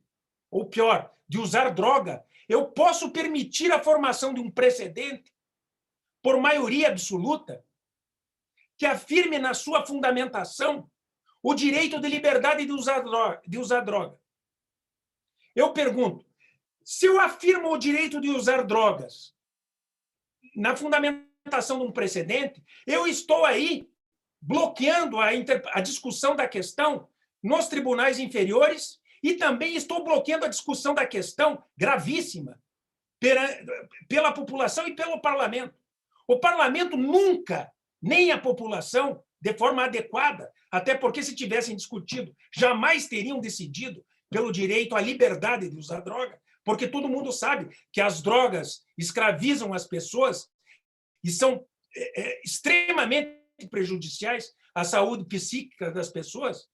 ou pior, de usar droga, eu posso permitir a formação de um precedente, por maioria absoluta, que afirme na sua fundamentação o direito de liberdade de usar droga. Eu pergunto, se eu afirmo o direito de usar drogas na fundamentação de um precedente, eu estou aí bloqueando a discussão da questão nos tribunais inferiores e também estou bloqueando a discussão da questão gravíssima pela população e pelo parlamento. O parlamento nunca, nem a população, de forma adequada, até porque se tivessem discutido, jamais teriam decidido pelo direito à liberdade de usar droga, porque todo mundo sabe que as drogas escravizam as pessoas e são extremamente prejudiciais à saúde psíquica das pessoas,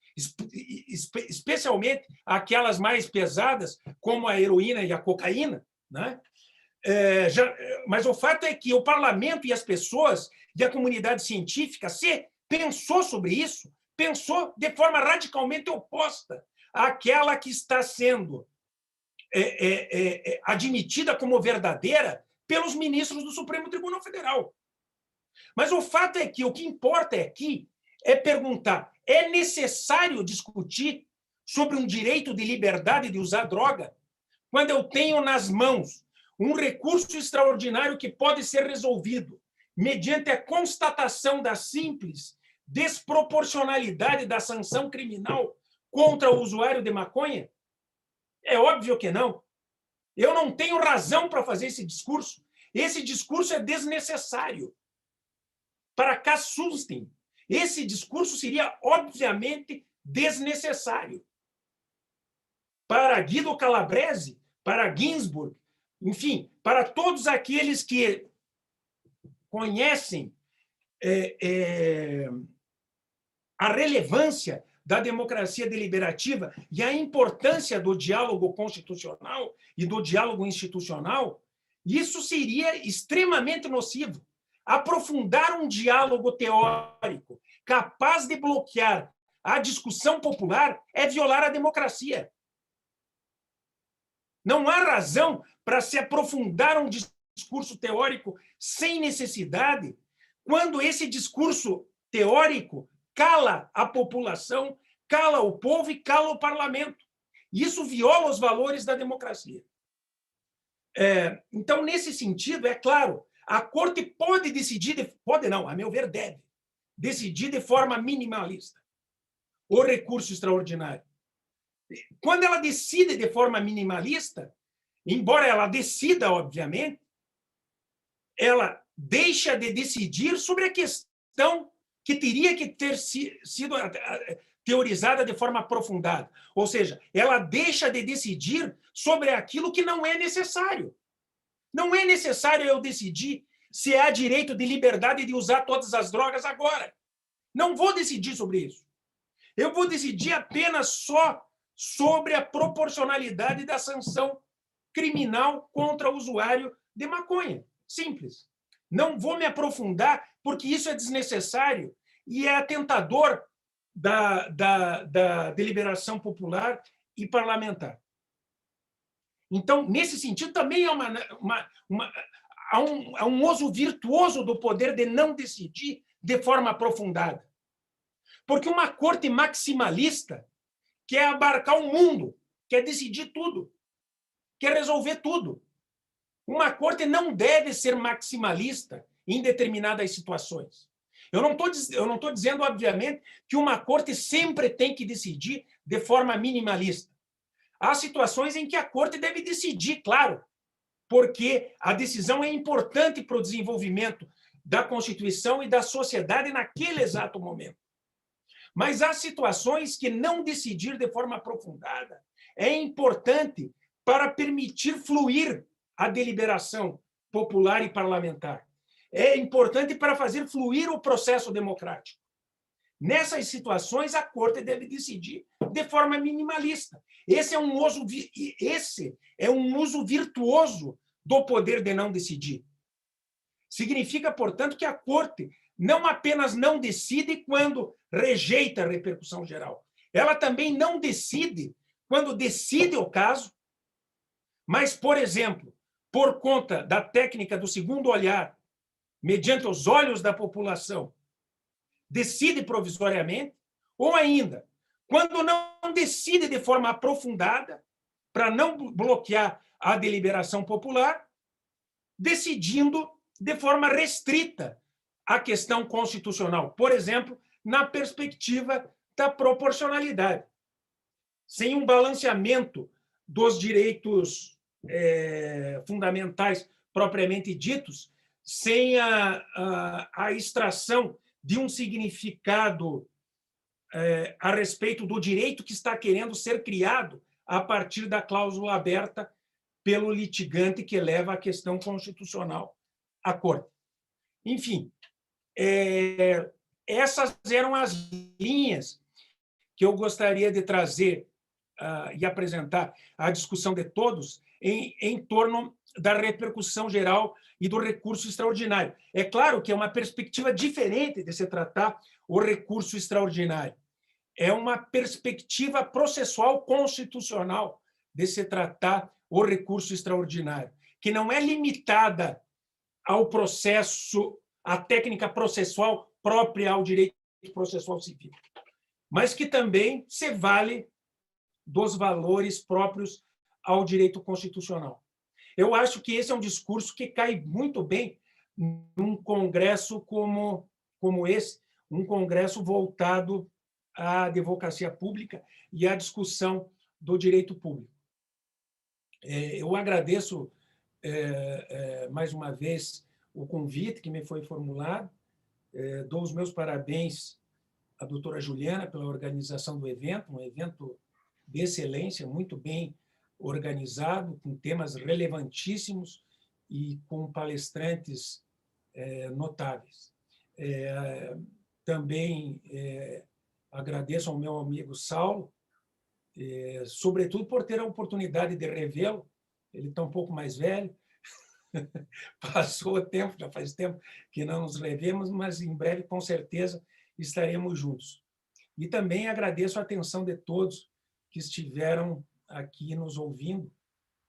especialmente aquelas mais pesadas, como a heroína e a cocaína, né? Mas o fato é que o parlamento e as pessoas e a comunidade científica, se pensou sobre isso, pensou de forma radicalmente oposta àquela que está sendo admitida como verdadeira pelos ministros do Supremo Tribunal Federal. Mas o fato é que o que importa aqui é perguntar: é necessário discutir sobre um direito de liberdade de usar droga quando eu tenho nas mãos um recurso extraordinário que pode ser resolvido mediante a constatação da simples desproporcionalidade da sanção criminal contra o usuário de maconha? É óbvio que não. Eu não tenho razão para fazer esse discurso. Esse discurso é desnecessário. Para Kassunstin, esse discurso seria, obviamente, desnecessário. Para Guido Calabrese, para Ginsburg, enfim, para todos aqueles que conhecem a relevância da democracia deliberativa e a importância do diálogo constitucional e do diálogo institucional, isso seria extremamente nocivo. Aprofundar um diálogo teórico capaz de bloquear a discussão popular é violar a democracia. Não há razão para se aprofundar um discurso teórico sem necessidade, quando esse discurso teórico cala a população, cala o povo e cala o parlamento. Isso viola os valores da democracia. Então, nesse sentido, é claro, a Corte pode decidir, pode não, a meu ver, deve decidir de forma minimalista o recurso extraordinário. Quando ela decide de forma minimalista, embora ela decida, obviamente, ela deixa de decidir sobre a questão que teria que ter sido teorizada de forma aprofundada. Ou seja, ela deixa de decidir sobre aquilo que não é necessário. Não é necessário eu decidir se há direito de liberdade de usar todas as drogas agora. Não vou decidir sobre isso. Eu vou decidir apenas só sobre a proporcionalidade da sanção criminal contra o usuário de maconha. Simples. Não vou me aprofundar, porque isso é desnecessário e é atentador da deliberação popular e parlamentar. Então, nesse sentido, também é há um uso virtuoso do poder de não decidir de forma aprofundada. Porque uma corte maximalista quer abarcar o mundo, quer decidir tudo, quer resolver tudo. Uma corte não deve ser maximalista em determinadas situações. Eu não estou dizendo, obviamente, que uma corte sempre tem que decidir de forma minimalista. Há situações em que a corte deve decidir, claro, porque a decisão é importante para o desenvolvimento da Constituição e da sociedade naquele exato momento. Mas há situações que não decidir de forma aprofundada é importante para permitir fluir a deliberação popular e parlamentar. É importante para fazer fluir o processo democrático. Nessas situações, a Corte deve decidir de forma minimalista. Esse é um uso virtuoso do poder de não decidir. Significa, portanto, que a Corte não apenas não decide quando rejeita a repercussão geral, ela também não decide quando decide o caso, mas, por exemplo, por conta da técnica do segundo olhar, mediante os olhos da população, decide provisoriamente, ou ainda, quando não decide de forma aprofundada, para não bloquear a deliberação popular, decidindo de forma restrita a questão constitucional, por exemplo, na perspectiva da proporcionalidade. Sem um balanceamento dos direitos fundamentais propriamente ditos, sem a extração de um significado a respeito do direito que está querendo ser criado a partir da cláusula aberta pelo litigante que leva a questão constitucional à Corte. Enfim, essas eram as linhas que eu gostaria de trazer e apresentar à discussão de todos em torno da repercussão geral e do recurso extraordinário. É claro que é uma perspectiva diferente de se tratar o recurso extraordinário. É uma perspectiva processual constitucional de se tratar o recurso extraordinário, que não é limitada ao processo, à técnica processual própria ao direito processual civil, mas que também se vale dos valores próprios ao direito constitucional. Eu acho que esse é um discurso que cai muito bem num congresso como esse, um congresso voltado à advocacia pública e à discussão do direito público. Eu agradeço mais uma vez o convite que me foi formulado, dou os meus parabéns à doutora Juliana pela organização do evento, um evento de excelência, muito bem organizado, com temas relevantíssimos e com palestrantes notáveis. Também agradeço ao meu amigo Saulo, sobretudo por ter a oportunidade de revê-lo. Ele está um pouco mais velho, passou o tempo, já faz tempo que não nos revemos, mas em breve, com certeza, estaremos juntos. E também agradeço a atenção de todos que estiveram aqui nos ouvindo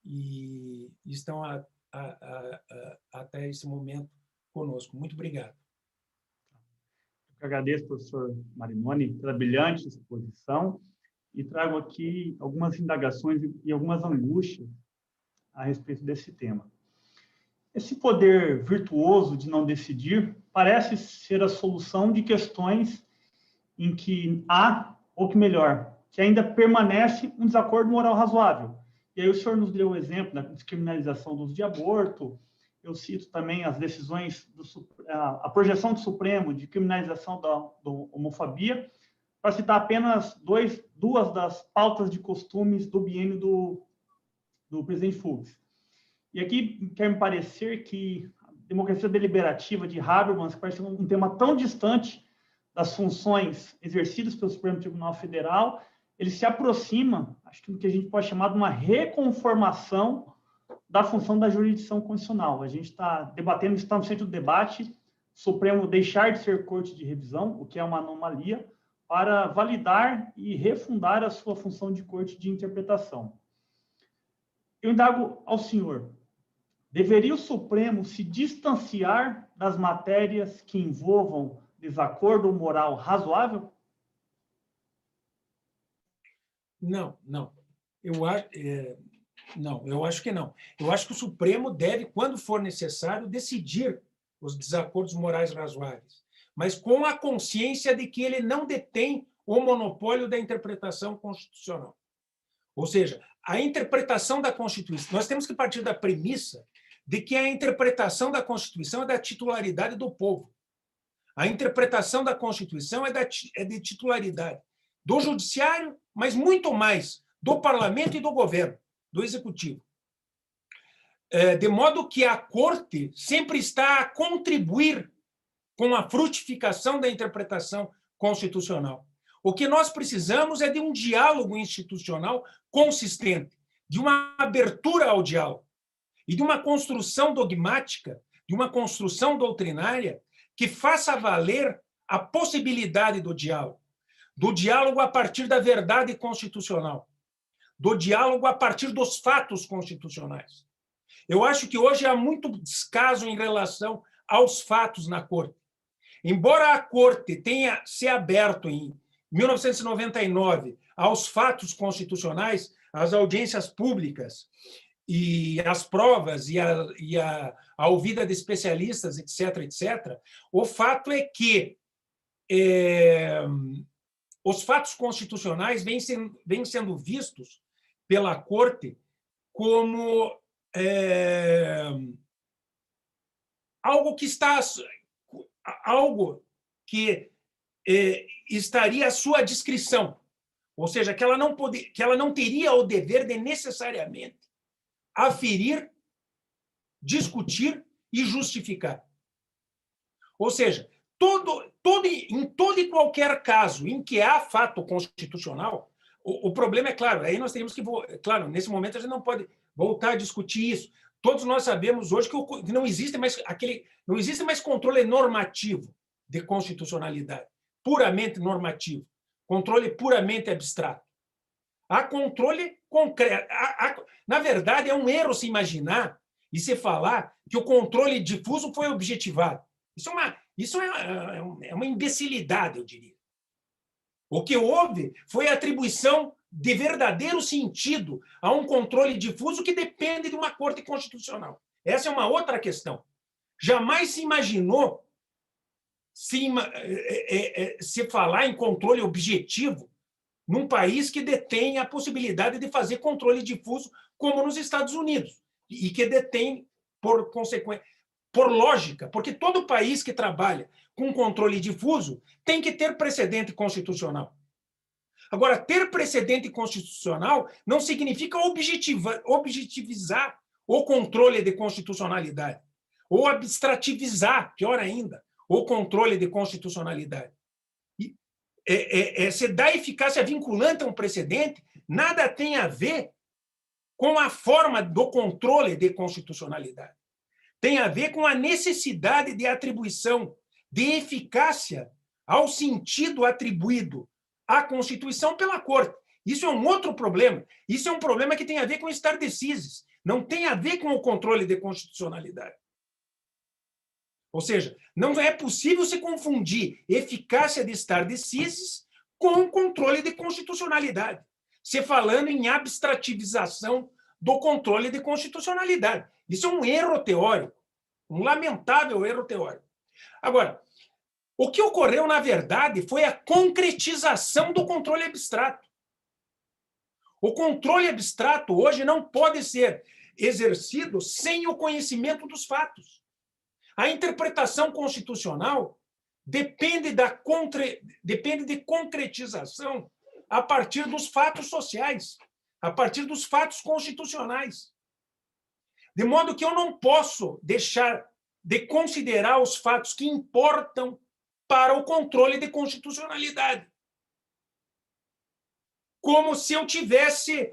e estão até esse momento conosco. Muito obrigado. Eu agradeço, professor Marinoni, pela brilhante exposição e trago aqui algumas indagações e algumas angústias a respeito desse tema. Esse poder virtuoso de não decidir parece ser a solução de questões em que há, ou que melhor, que ainda permanece um desacordo moral razoável. E aí o senhor nos deu o exemplo da descriminalização do uso de aborto, eu cito também as decisões, a projeção do Supremo de criminalização da homofobia, para citar apenas duas das pautas de costumes do biênio do presidente Fux. E aqui quer me parecer que a democracia deliberativa de Habermas parece um tema tão distante das funções exercidas pelo Supremo Tribunal Federal, ele se aproxima, acho que do que a gente pode chamar de uma reconformação da função da jurisdição constitucional. A gente está debatendo, está no centro do debate, o Supremo deixar de ser corte de revisão, o que é uma anomalia, para validar e refundar a sua função de corte de interpretação. Eu indago ao senhor, Deveria o Supremo se distanciar das matérias que envolvam desacordo moral razoável? Não, não. Não, eu acho que não. Eu acho que o Supremo deve, quando for necessário, decidir os desacordos morais razoáveis, mas com a consciência de que ele não detém o monopólio da interpretação constitucional. Ou seja, a interpretação da Constituição, nós temos que partir da premissa de que a interpretação da Constituição é da titularidade do povo. A interpretação da Constituição é de titularidade do Judiciário, mas muito mais do Parlamento e do Governo, do Executivo. De modo que a Corte sempre está a contribuir com a frutificação da interpretação constitucional. O que nós precisamos é de um diálogo institucional consistente, de uma abertura ao diálogo e de uma construção dogmática, de uma construção doutrinária que faça valer a possibilidade do diálogo a partir da verdade constitucional, do diálogo a partir dos fatos constitucionais. Eu acho que hoje há muito descaso em relação aos fatos na Corte. Embora a Corte tenha se aberto em 1999 aos fatos constitucionais, às audiências públicas e às provas e a ouvida de especialistas, etc., etc., o fato é que os fatos constitucionais vêm sendo vistos pela Corte como algo que estaria à sua discrição, ou seja, que ela não teria o dever de necessariamente aferir, discutir e justificar. Ou seja, em todo e qualquer caso em que há fato constitucional, o problema é claro, aí nós teríamos que, claro, nesse momento a gente não pode voltar a discutir isso. Todos nós sabemos hoje que não existe mais controle normativo de constitucionalidade, puramente normativo, controle puramente abstrato. Há controle concreto. Na verdade, é um erro se imaginar e se falar que o controle difuso foi objetivado. Isso é uma imbecilidade, eu diria. O que houve foi a atribuição de verdadeiro sentido a um controle difuso que depende de uma Corte Constitucional. Essa é uma outra questão. Jamais se imaginou se falar em controle objetivo num país que detém a possibilidade de fazer controle difuso, como nos Estados Unidos, e que detém, por consequência, por lógica, porque todo país que trabalha com controle difuso tem que ter precedente constitucional. Agora, ter precedente constitucional não significa objetivizar o controle de constitucionalidade, ou abstrativizar, pior ainda, o controle de constitucionalidade. Se dá eficácia vinculante a um precedente, nada tem a ver com a forma do controle de constitucionalidade. Tem a ver com a necessidade de atribuição de eficácia ao sentido atribuído à Constituição pela Corte. Isso é um outro problema. Isso é um problema que tem a ver com stare decisis, não tem a ver com o controle de constitucionalidade. Ou seja, não é possível se confundir eficácia de stare decisis com controle de constitucionalidade, se falando em abstrativização do controle de constitucionalidade. Isso é um erro teórico, um lamentável erro teórico. Agora, o que ocorreu, na verdade, foi a concretização do controle abstrato. O controle abstrato hoje não pode ser exercido sem o conhecimento dos fatos. A interpretação constitucional depende de concretização a partir dos fatos sociais, a partir dos fatos constitucionais. De modo que eu não posso deixar de considerar os fatos que importam para o controle de constitucionalidade. Como se eu tivesse,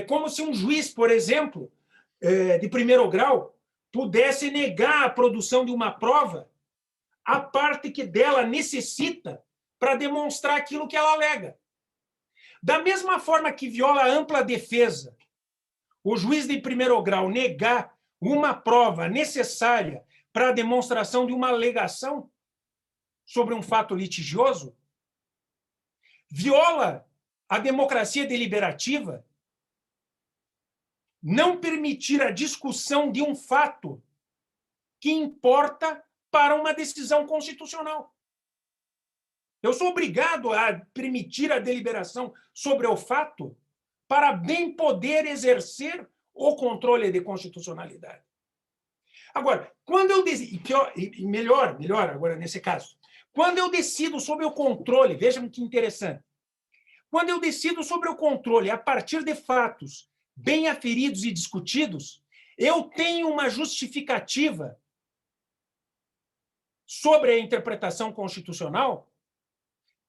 como se um juiz, por exemplo, de primeiro grau, pudesse negar a produção de uma prova a parte que dela necessita para demonstrar aquilo que ela alega. Da mesma forma que viola a ampla defesa o juiz de primeiro grau negar uma prova necessária para a demonstração de uma alegação sobre um fato litigioso, viola a democracia deliberativa não permitir a discussão de um fato que importa para uma decisão constitucional. Eu sou obrigado a permitir a deliberação sobre o fato para bem poder exercer o controle de constitucionalidade. Agora, quando eu decido, melhor agora nesse caso, quando eu decido sobre o controle, vejam que interessante, quando eu decido sobre o controle a partir de fatos bem aferidos e discutidos, eu tenho uma justificativa sobre a interpretação constitucional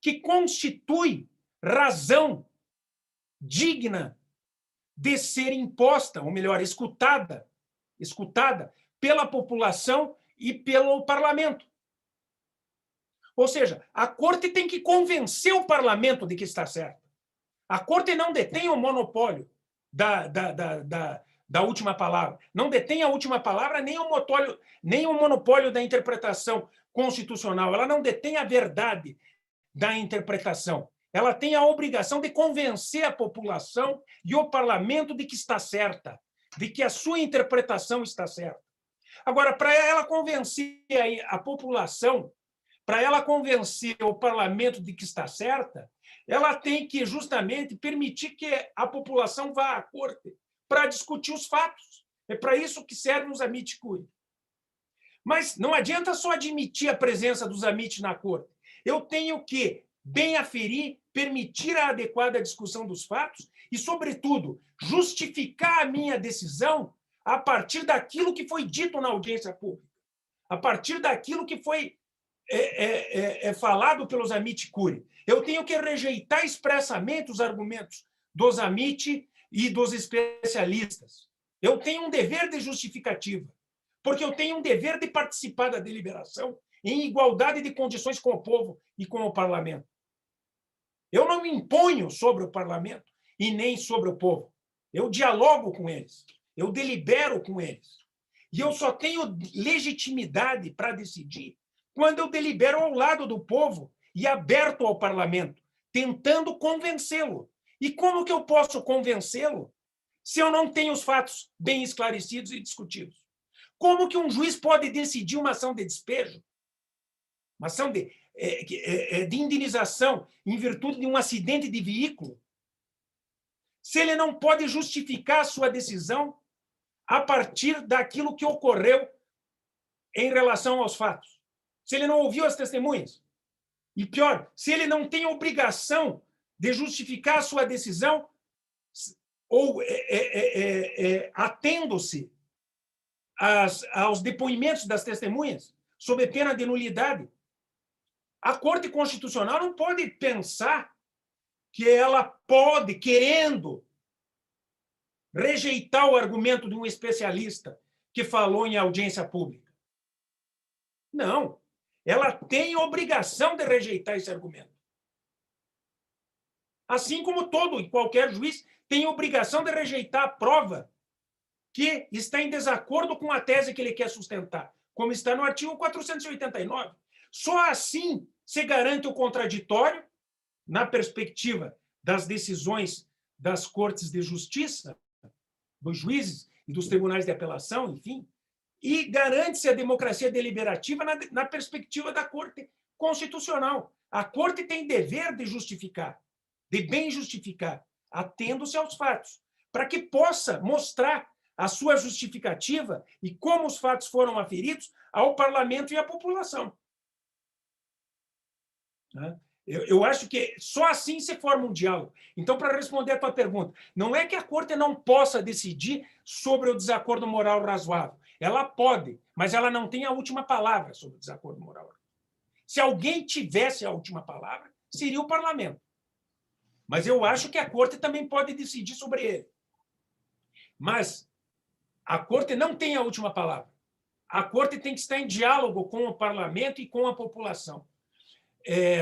que constitui razão digna de ser imposta, ou melhor, escutada pela população e pelo parlamento. Ou seja, a Corte tem que convencer o parlamento de que está certo. A Corte não detém o monopólio da última palavra. Não detém a última palavra nem o monopólio da interpretação constitucional. Ela não detém a verdade da interpretação. Ela tem a obrigação de convencer a população e o parlamento de que está certa, de que a sua interpretação está certa. Agora, para ela convencer a população, para ela convencer o parlamento de que está certa, ela tem que justamente permitir que a população vá à corte para discutir os fatos. É para isso que servem os amici curiae. Mas não adianta só admitir a presença dos amici na corte. Eu tenho que bem aferir, permitir a adequada discussão dos fatos e, sobretudo, justificar a minha decisão a partir daquilo que foi dito na audiência pública, a partir daquilo que foi falado pelos amici curiae. Eu tenho que rejeitar expressamente os argumentos dos amici e dos especialistas. Eu tenho um dever de justificativa, porque eu tenho um dever de participar da deliberação em igualdade de condições com o povo e com o parlamento. Eu não me imponho sobre o parlamento e nem sobre o povo. Eu dialogo com eles, eu delibero com eles. E eu só tenho legitimidade para decidir quando eu delibero ao lado do povo e aberto ao parlamento, tentando convencê-lo. E como que eu posso convencê-lo se eu não tenho os fatos bem esclarecidos e discutidos? Como que um juiz pode decidir uma ação de despejo, uma ação de indenização em virtude de um acidente de veículo, se ele não pode justificar a sua decisão a partir daquilo que ocorreu em relação aos fatos? Se ele não ouviu as testemunhas? E pior, se ele não tem obrigação de justificar a sua decisão ou atendo-se aos depoimentos das testemunhas, sob pena de nulidade, a Corte Constitucional não pode pensar que ela pode, querendo, rejeitar o argumento de um especialista que falou em audiência pública. Não. Ela tem obrigação de rejeitar esse argumento. Assim como todo e qualquer juiz tem obrigação de rejeitar a prova que está em desacordo com a tese que ele quer sustentar, como está no artigo 489. Só assim se garante o contraditório, na perspectiva das decisões das cortes de justiça, dos juízes e dos tribunais de apelação, enfim, e garante-se a democracia deliberativa na perspectiva da Corte Constitucional. A Corte tem dever de justificar, de bem justificar, atendo-se aos fatos, para que possa mostrar a sua justificativa e como os fatos foram aferidos ao parlamento e à população. Eu acho que só assim se forma um diálogo. Então, para responder a tua pergunta, não é que a Corte não possa decidir sobre o desacordo moral razoável. Ela pode, mas ela não tem a última palavra sobre o desacordo moral. Se alguém tivesse a última palavra, seria o parlamento. Mas eu acho que a Corte também pode decidir sobre ele. Mas a Corte não tem a última palavra. A Corte tem que estar em diálogo com o parlamento e com a população.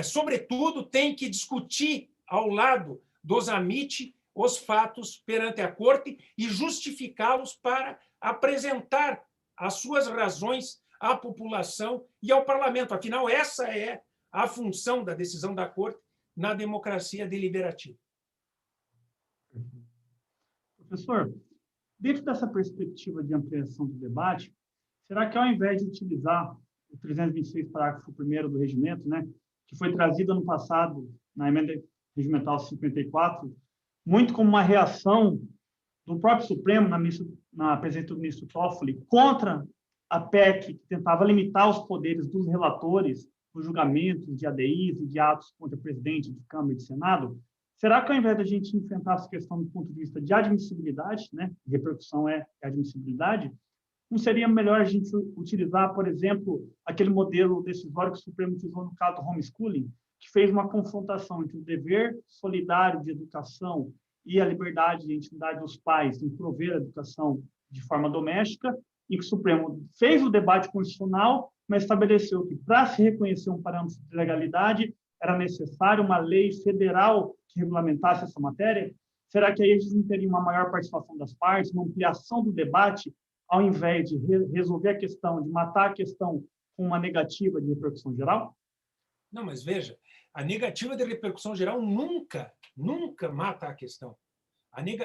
Sobretudo, tem que discutir ao lado dos amici os fatos perante a corte e justificá-los para apresentar as suas razões à população e ao parlamento. Afinal, essa é a função da decisão da corte na democracia deliberativa. Professor, dentro dessa perspectiva de ampliação do debate, será que ao invés de utilizar o 326, parágrafo 1º do regimento, né, que foi trazido ano passado na emenda regimental 54, muito como uma reação do próprio Supremo, na presença do ministro Toffoli, contra a PEC que tentava limitar os poderes dos relatores nos julgamentos de ADIs e de atos contra o presidente de Câmara e de Senado, será que ao invés da gente enfrentar essa questão do ponto de vista de admissibilidade, né, repercussão é admissibilidade, não seria melhor a gente utilizar, por exemplo, aquele modelo decisório que o Supremo utilizou no caso do homeschooling, que fez uma confrontação entre o dever solidário de educação e a liberdade e a intimidade dos pais em prover a educação de forma doméstica, e que o Supremo fez o debate constitucional, mas estabeleceu que, para se reconhecer um parâmetro de legalidade, era necessário uma lei federal que regulamentasse essa matéria? Será que aí a gente não teria uma maior participação das partes, uma ampliação do debate, ao invés de resolver a questão, de matar a questão com uma negativa de repercussão geral? Não, mas veja, a negativa de repercussão geral nunca mata a questão.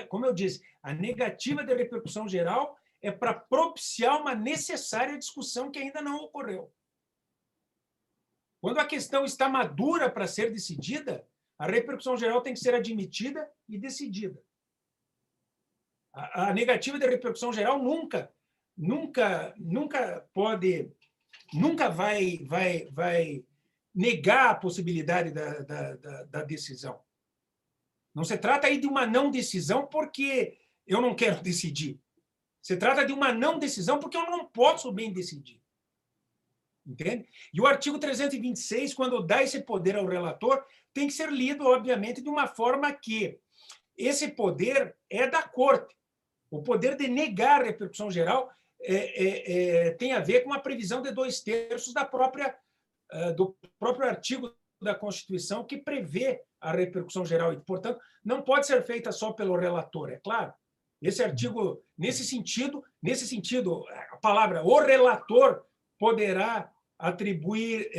Como eu disse, a negativa de repercussão geral é para propiciar uma necessária discussão que ainda não ocorreu. Quando a questão está madura para ser decidida, a repercussão geral tem que ser admitida e decidida. A negativa de repercussão geral nunca vai negar a possibilidade da decisão. Não se trata aí de uma não decisão porque eu não quero decidir. Se trata de uma não decisão porque eu não posso bem decidir. Entende? E o artigo 326, quando dá esse poder ao relator, tem que ser lido, obviamente, de uma forma que esse poder é da corte. O poder de negar a repercussão geral tem a ver com a previsão de 2/3 do próprio artigo da Constituição que prevê a repercussão geral e, portanto, não pode ser feita só pelo relator, é claro. Esse artigo, nesse sentido, a palavra o relator poderá atribuir,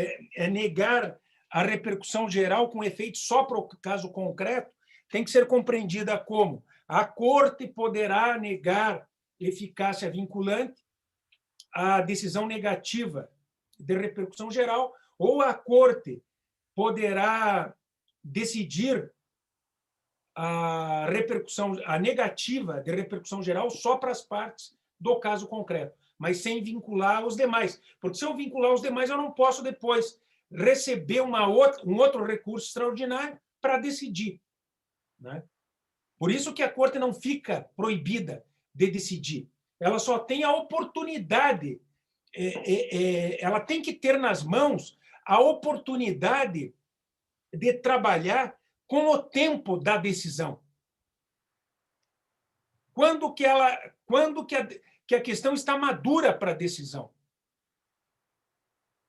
negar a repercussão geral com efeito só para o caso concreto, tem que ser compreendida como a Corte poderá negar eficácia vinculante à decisão negativa de repercussão geral, ou a Corte poderá decidir a negativa de repercussão geral só para as partes do caso concreto, mas sem vincular os demais. Porque se eu vincular os demais, eu não posso depois receber um outro recurso extraordinário para decidir. Né? Por isso que a Corte não fica proibida de decidir. Ela só tem a oportunidade, ela tem que ter nas mãos a oportunidade de trabalhar com o tempo da decisão. Quando que a questão está madura para a decisão.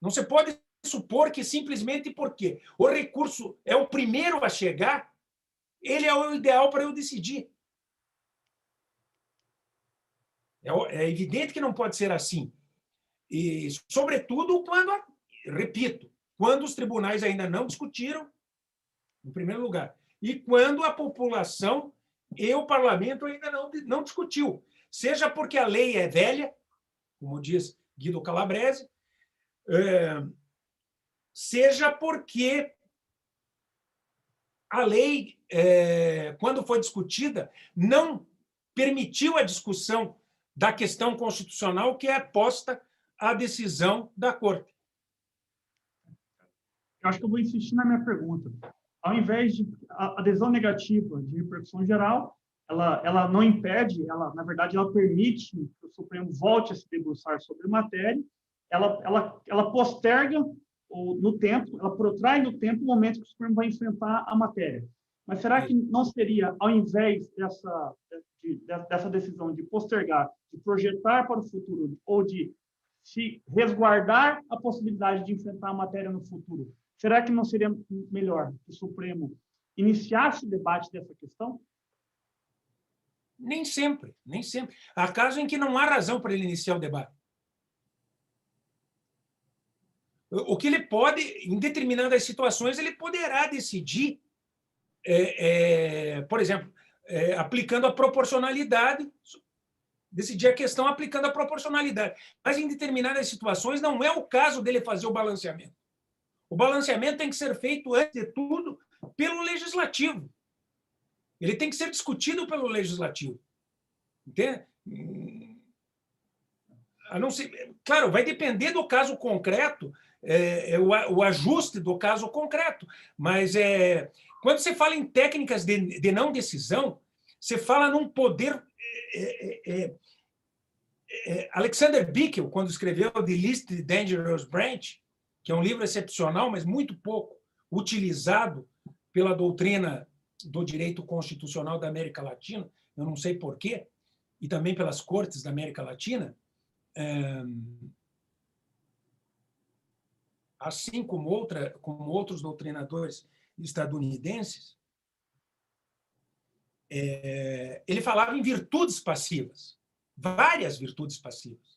Não se pode supor que simplesmente porque o recurso é o primeiro a chegar, ele é o ideal para eu decidir. É evidente que não pode ser assim. E, sobretudo, quando os tribunais ainda não discutiram, em primeiro lugar, e quando a população e o parlamento ainda não discutiu. Seja porque a lei é velha, como diz Guido Calabrese, seja porque a lei, quando foi discutida, não permitiu a discussão da questão constitucional que é posta à decisão da Corte. Eu acho que eu vou insistir na minha pergunta. Ao invés de a adesão negativa de repercussão geral, ela não impede, na verdade, ela permite que o Supremo volte a se debruçar sobre a matéria, ela posterga no tempo, ela protrai no tempo o momento que o Supremo vai enfrentar a matéria. Mas será que não seria, ao invés dessa decisão de postergar, de projetar para o futuro, ou de se resguardar a possibilidade de enfrentar a matéria no futuro, será que não seria melhor que o Supremo iniciasse o debate dessa questão? Nem sempre, nem sempre. Há casos em que não há razão para ele iniciar o debate. O que ele pode, em determinadas situações, ele poderá decidir, por exemplo, aplicando a proporcionalidade, decidir a questão aplicando a proporcionalidade. Mas, em determinadas situações, não é o caso dele fazer o balanceamento. O balanceamento tem que ser feito, antes de tudo, pelo legislativo. Ele tem que ser discutido pelo legislativo. Entende? A não ser, claro, vai depender do caso concreto, o ajuste do caso concreto. Mas quando você fala em técnicas de não decisão, você fala num poder. Alexander Bickel, quando escreveu The Least Dangerous Branch, que é um livro excepcional, mas muito pouco utilizado pela doutrina do direito constitucional da América Latina, eu não sei porquê, e também pelas cortes da América Latina, assim como outros doutrinadores estadunidenses, ele falava em virtudes passivas, várias virtudes passivas.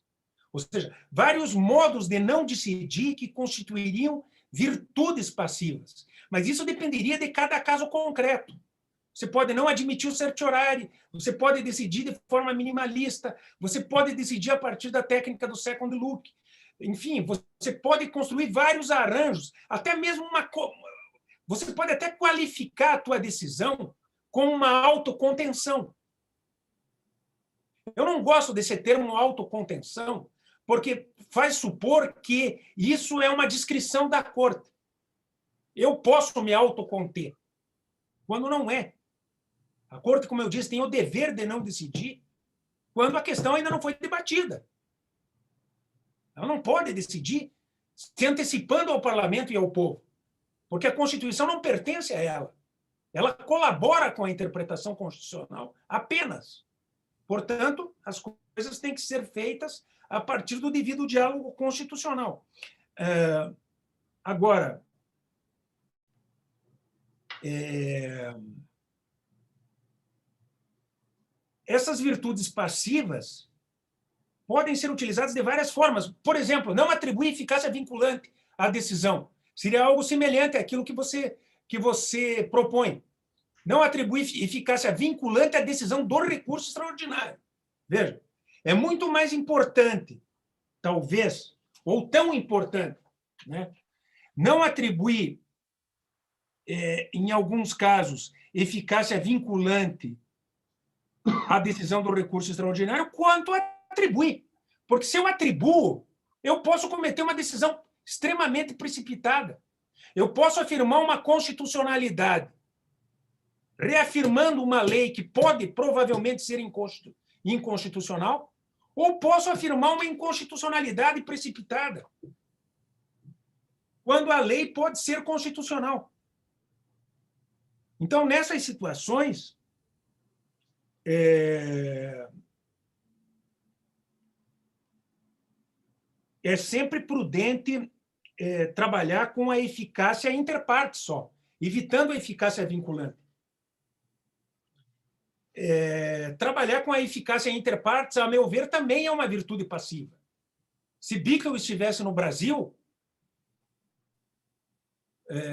Ou seja, vários modos de não decidir que constituiriam virtudes passivas. Mas isso dependeria de cada caso concreto. Você pode não admitir o certiorari, você pode decidir de forma minimalista, você pode decidir a partir da técnica do second look. Enfim, você pode construir vários arranjos, até mesmo você pode até qualificar a tua decisão como uma autocontenção. Eu não gosto desse termo autocontenção, porque faz supor que isso é uma descrição da corte. Eu posso me autoconter, quando não é. A corte, como eu disse, tem o dever de não decidir quando a questão ainda não foi debatida. Ela não pode decidir se antecipando ao parlamento e ao povo, porque a Constituição não pertence a ela. Ela colabora com a interpretação constitucional apenas. Portanto, as coisas têm que ser feitas a partir do devido diálogo constitucional. Agora, essas virtudes passivas podem ser utilizadas de várias formas. Por exemplo, não atribuir eficácia vinculante à decisão. Seria algo semelhante àquilo que você propõe. Não atribuir eficácia vinculante à decisão do recurso extraordinário. Veja, é muito mais importante, talvez, ou tão importante, né, não atribuir, em alguns casos, eficácia vinculante à decisão do recurso extraordinário, quanto atribuir. Porque se eu atribuo, eu posso cometer uma decisão extremamente precipitada. Eu posso afirmar uma constitucionalidade, reafirmando uma lei que pode provavelmente ser inconstitucional, ou posso afirmar uma inconstitucionalidade precipitada, quando a lei pode ser constitucional. Então, nessas situações, é sempre prudente trabalhar com a eficácia interpartes só, evitando a eficácia vinculante. Trabalhar com a eficácia interpartes, a meu ver, também é uma virtude passiva. Se Bickel estivesse no Brasil,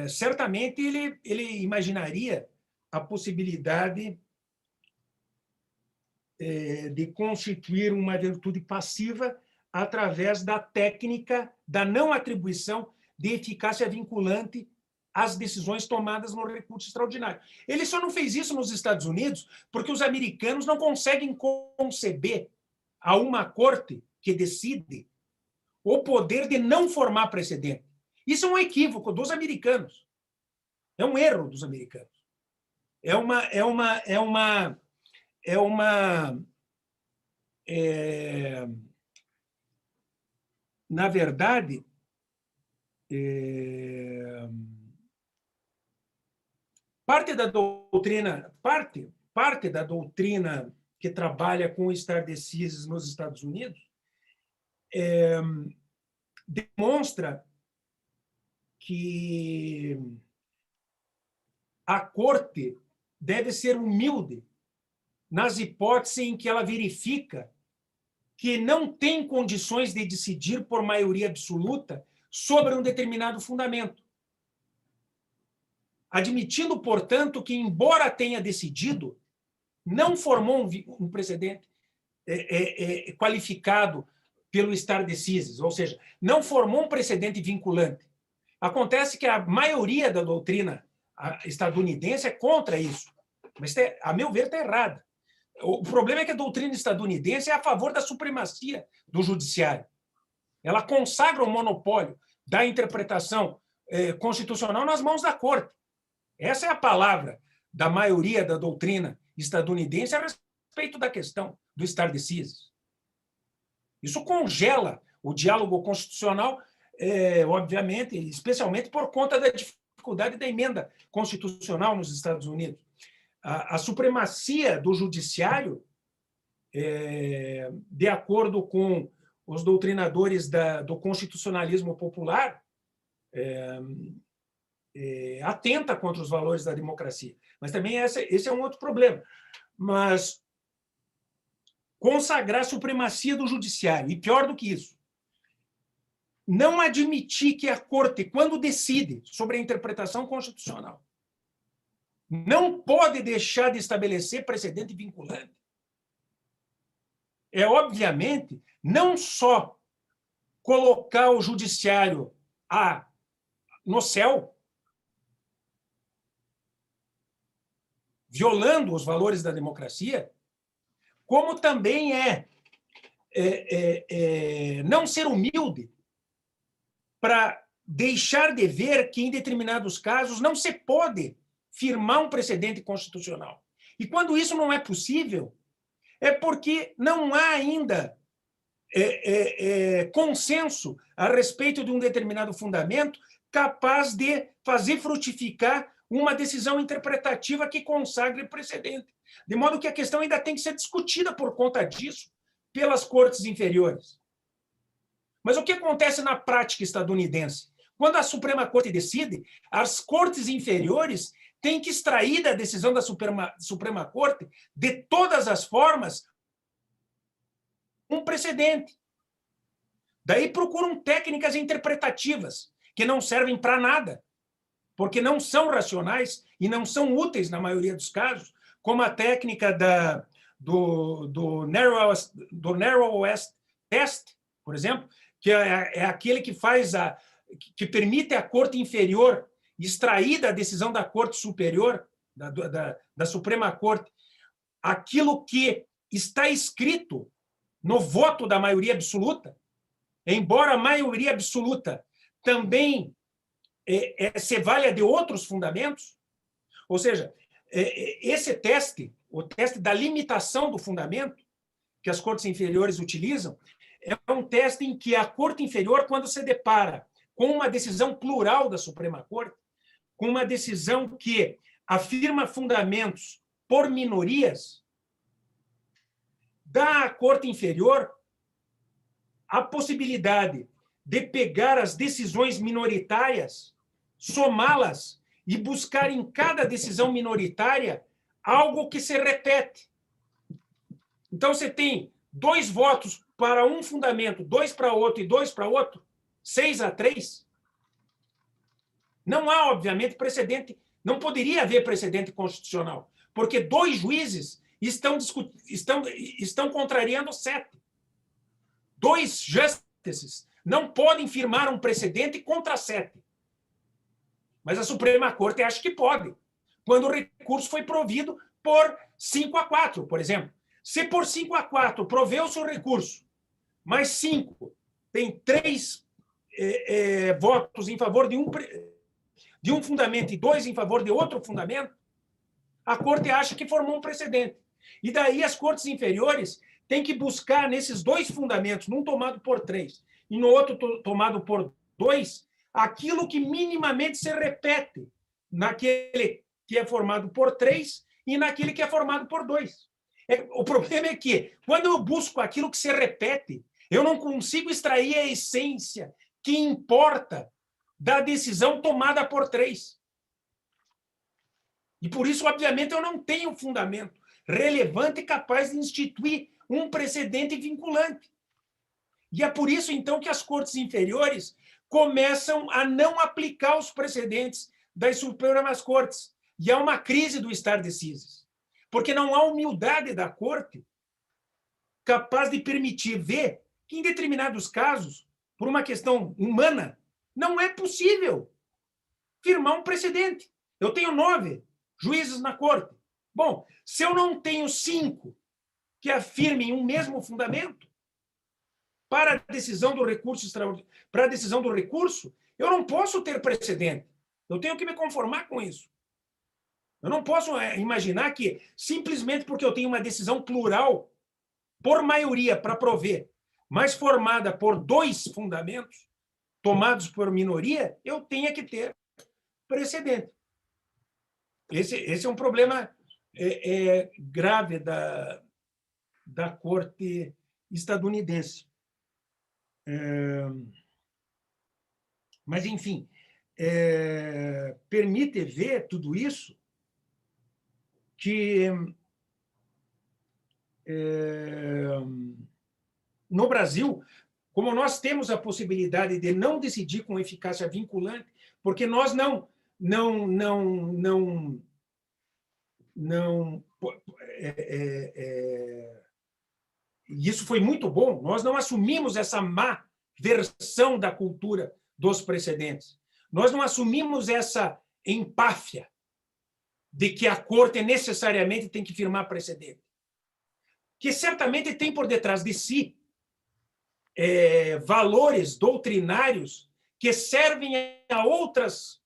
certamente ele imaginaria a possibilidade de constituir uma virtude passiva através da técnica da não atribuição de eficácia vinculante às decisões tomadas no recurso extraordinário. Ele só não fez isso nos Estados Unidos porque os americanos não conseguem conceber a uma corte que decide o poder de não formar precedente. Isso é um equívoco dos americanos. É um erro dos americanos. Na verdade, parte da doutrina que trabalha com o stare decisis nos Estados Unidos demonstra que a corte deve ser humilde nas hipóteses em que ela verifica que não tem condições de decidir por maioria absoluta sobre um determinado fundamento. Admitindo, portanto, que, embora tenha decidido, não formou um precedente qualificado pelo stare decisis, ou seja, não formou um precedente vinculante. Acontece que a maioria da doutrina estadunidense é contra isso, mas, a meu ver, está errada. O problema é que a doutrina estadunidense é a favor da supremacia do judiciário. Ela consagra o monopólio da interpretação constitucional nas mãos da corte. Essa é a palavra da maioria da doutrina estadunidense a respeito da questão do stare decisis. Isso congela o diálogo constitucional, obviamente, especialmente por conta da dificuldade da emenda constitucional nos Estados Unidos. A supremacia do judiciário, de acordo com os doutrinadores do constitucionalismo popular, atenta contra os valores da democracia. Mas também esse é um outro problema. Mas consagrar a supremacia do judiciário, e pior do que isso, não admitir que a corte, quando decide sobre a interpretação constitucional, não pode deixar de estabelecer precedente vinculante, obviamente, não só colocar o judiciário no céu, violando os valores da democracia, como também não ser humilde para deixar de ver que, em determinados casos, não se pode firmar um precedente constitucional. E quando isso não é possível, é porque não há ainda consenso a respeito de um determinado fundamento capaz de fazer frutificar uma decisão interpretativa que consagre precedente. De modo que a questão ainda tem que ser discutida por conta disso pelas cortes inferiores. Mas o que acontece na prática estadunidense? Quando a Suprema Corte decide, as cortes inferiores têm que extrair da decisão da Suprema Corte, de todas as formas, um precedente. Daí procuram técnicas interpretativas, que não servem para nada, porque não são racionais e não são úteis na maioria dos casos, como a técnica do Narrow West Test, por exemplo, que é aquele que que permite à Corte Inferior extrair da decisão da Corte Superior, da Suprema Corte, aquilo que está escrito no voto da maioria absoluta, embora a maioria absoluta também se valha de outros fundamentos. Ou seja, esse teste, o teste da limitação do fundamento, que as cortes inferiores utilizam, é um teste em que a Corte Inferior, quando se depara com uma decisão plural da Suprema Corte, com uma decisão que afirma fundamentos por minorias, dá à Corte Inferior a possibilidade de pegar as decisões minoritárias, somá-las e buscar em cada decisão minoritária algo que se repete. Então, você tem 2 votos para um fundamento, 2 para outro e 2 para outro, 6-3. Não há, obviamente, precedente, não poderia haver precedente constitucional, porque 2 juízes estão contrariando 7. 2 justices não podem firmar um precedente contra 7. Mas a Suprema Corte acha que pode, quando o recurso foi provido por 5-4, por exemplo. Se por 5-4 proveu-se o recurso, mais 5 tem 3 votos em favor de um fundamento e 2 em favor de outro fundamento, a Corte acha que formou um precedente. E daí as cortes inferiores têm que buscar nesses 2 fundamentos, num tomado por 3 e no outro tomado por 2, aquilo que minimamente se repete naquele que é formado por 3 e naquele que é formado por 2. O problema é que, quando eu busco aquilo que se repete, eu não consigo extrair a essência que importa da decisão tomada por 3. E por isso, obviamente, eu não tenho fundamento relevante e capaz de instituir um precedente vinculante. E é por isso, então, que as cortes inferiores começam a não aplicar os precedentes das Supremas Cortes. E há uma crise do stare decisis, porque não há humildade da corte capaz de permitir ver que, em determinados casos, por uma questão humana, não é possível firmar um precedente. Eu tenho 9 juízes na corte. Bom, se eu não tenho 5 que afirmem um mesmo fundamento para a decisão do recurso para a decisão do recurso, eu não posso ter precedente. Eu tenho que me conformar com isso. Eu não posso imaginar que, simplesmente porque eu tenho uma decisão plural, por maioria, para prover, mas formada por 2 fundamentos, tomados por minoria, eu tenha que ter precedente. Esse é um problema grave da corte estadunidense. Mas, enfim, permite ver tudo isso que no Brasil, como nós temos a possibilidade de não decidir com eficácia vinculante, porque nós e isso foi muito bom, nós não assumimos essa má versão da cultura dos precedentes. Nós não assumimos essa empáfia de que a corte necessariamente tem que firmar precedente, que certamente tem por detrás de si valores doutrinários que servem a outros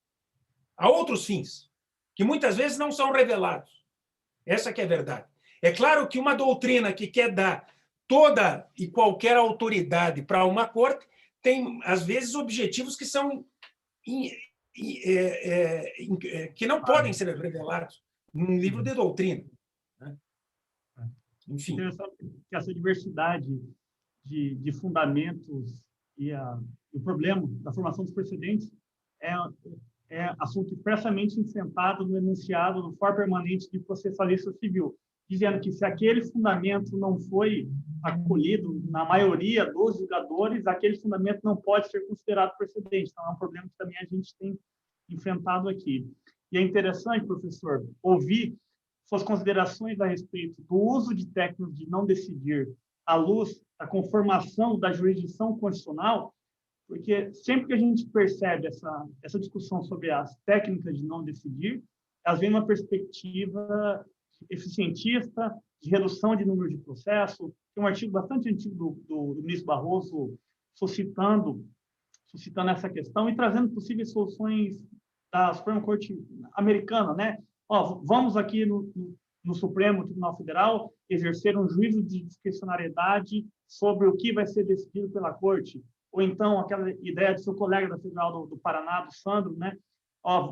fins, que muitas vezes não são revelados. Essa que é a verdade. É claro que uma doutrina que quer dar toda e qualquer autoridade para uma corte tem, às vezes, objetivos que são que não podem ser revelados num livro de doutrina. Né? Enfim. Interessante que essa diversidade de fundamentos e o problema da formação dos precedentes é assunto expressamente enfrentado no enunciado do fórum permanente de processualista civil, dizendo que se aquele fundamento não foi acolhido na maioria dos julgadores, aquele fundamento não pode ser considerado precedente. Então, é um problema que também a gente tem enfrentado aqui. E é interessante, professor, ouvir suas considerações a respeito do uso de técnicas de não decidir à luz da conformação da jurisdição constitucional, porque sempre que a gente percebe essa discussão sobre as técnicas de não decidir, elas vêm uma perspectiva eficientista, de redução de número de processos. Tem um artigo bastante antigo do ministro Barroso suscitando essa questão e trazendo possíveis soluções da Suprema Corte americana, né? Vamos aqui no Supremo Tribunal Federal exercer um juízo de discricionariedade sobre o que vai ser decidido pela Corte. Ou então aquela ideia do seu colega da Federal do Paraná, do Sandro, né?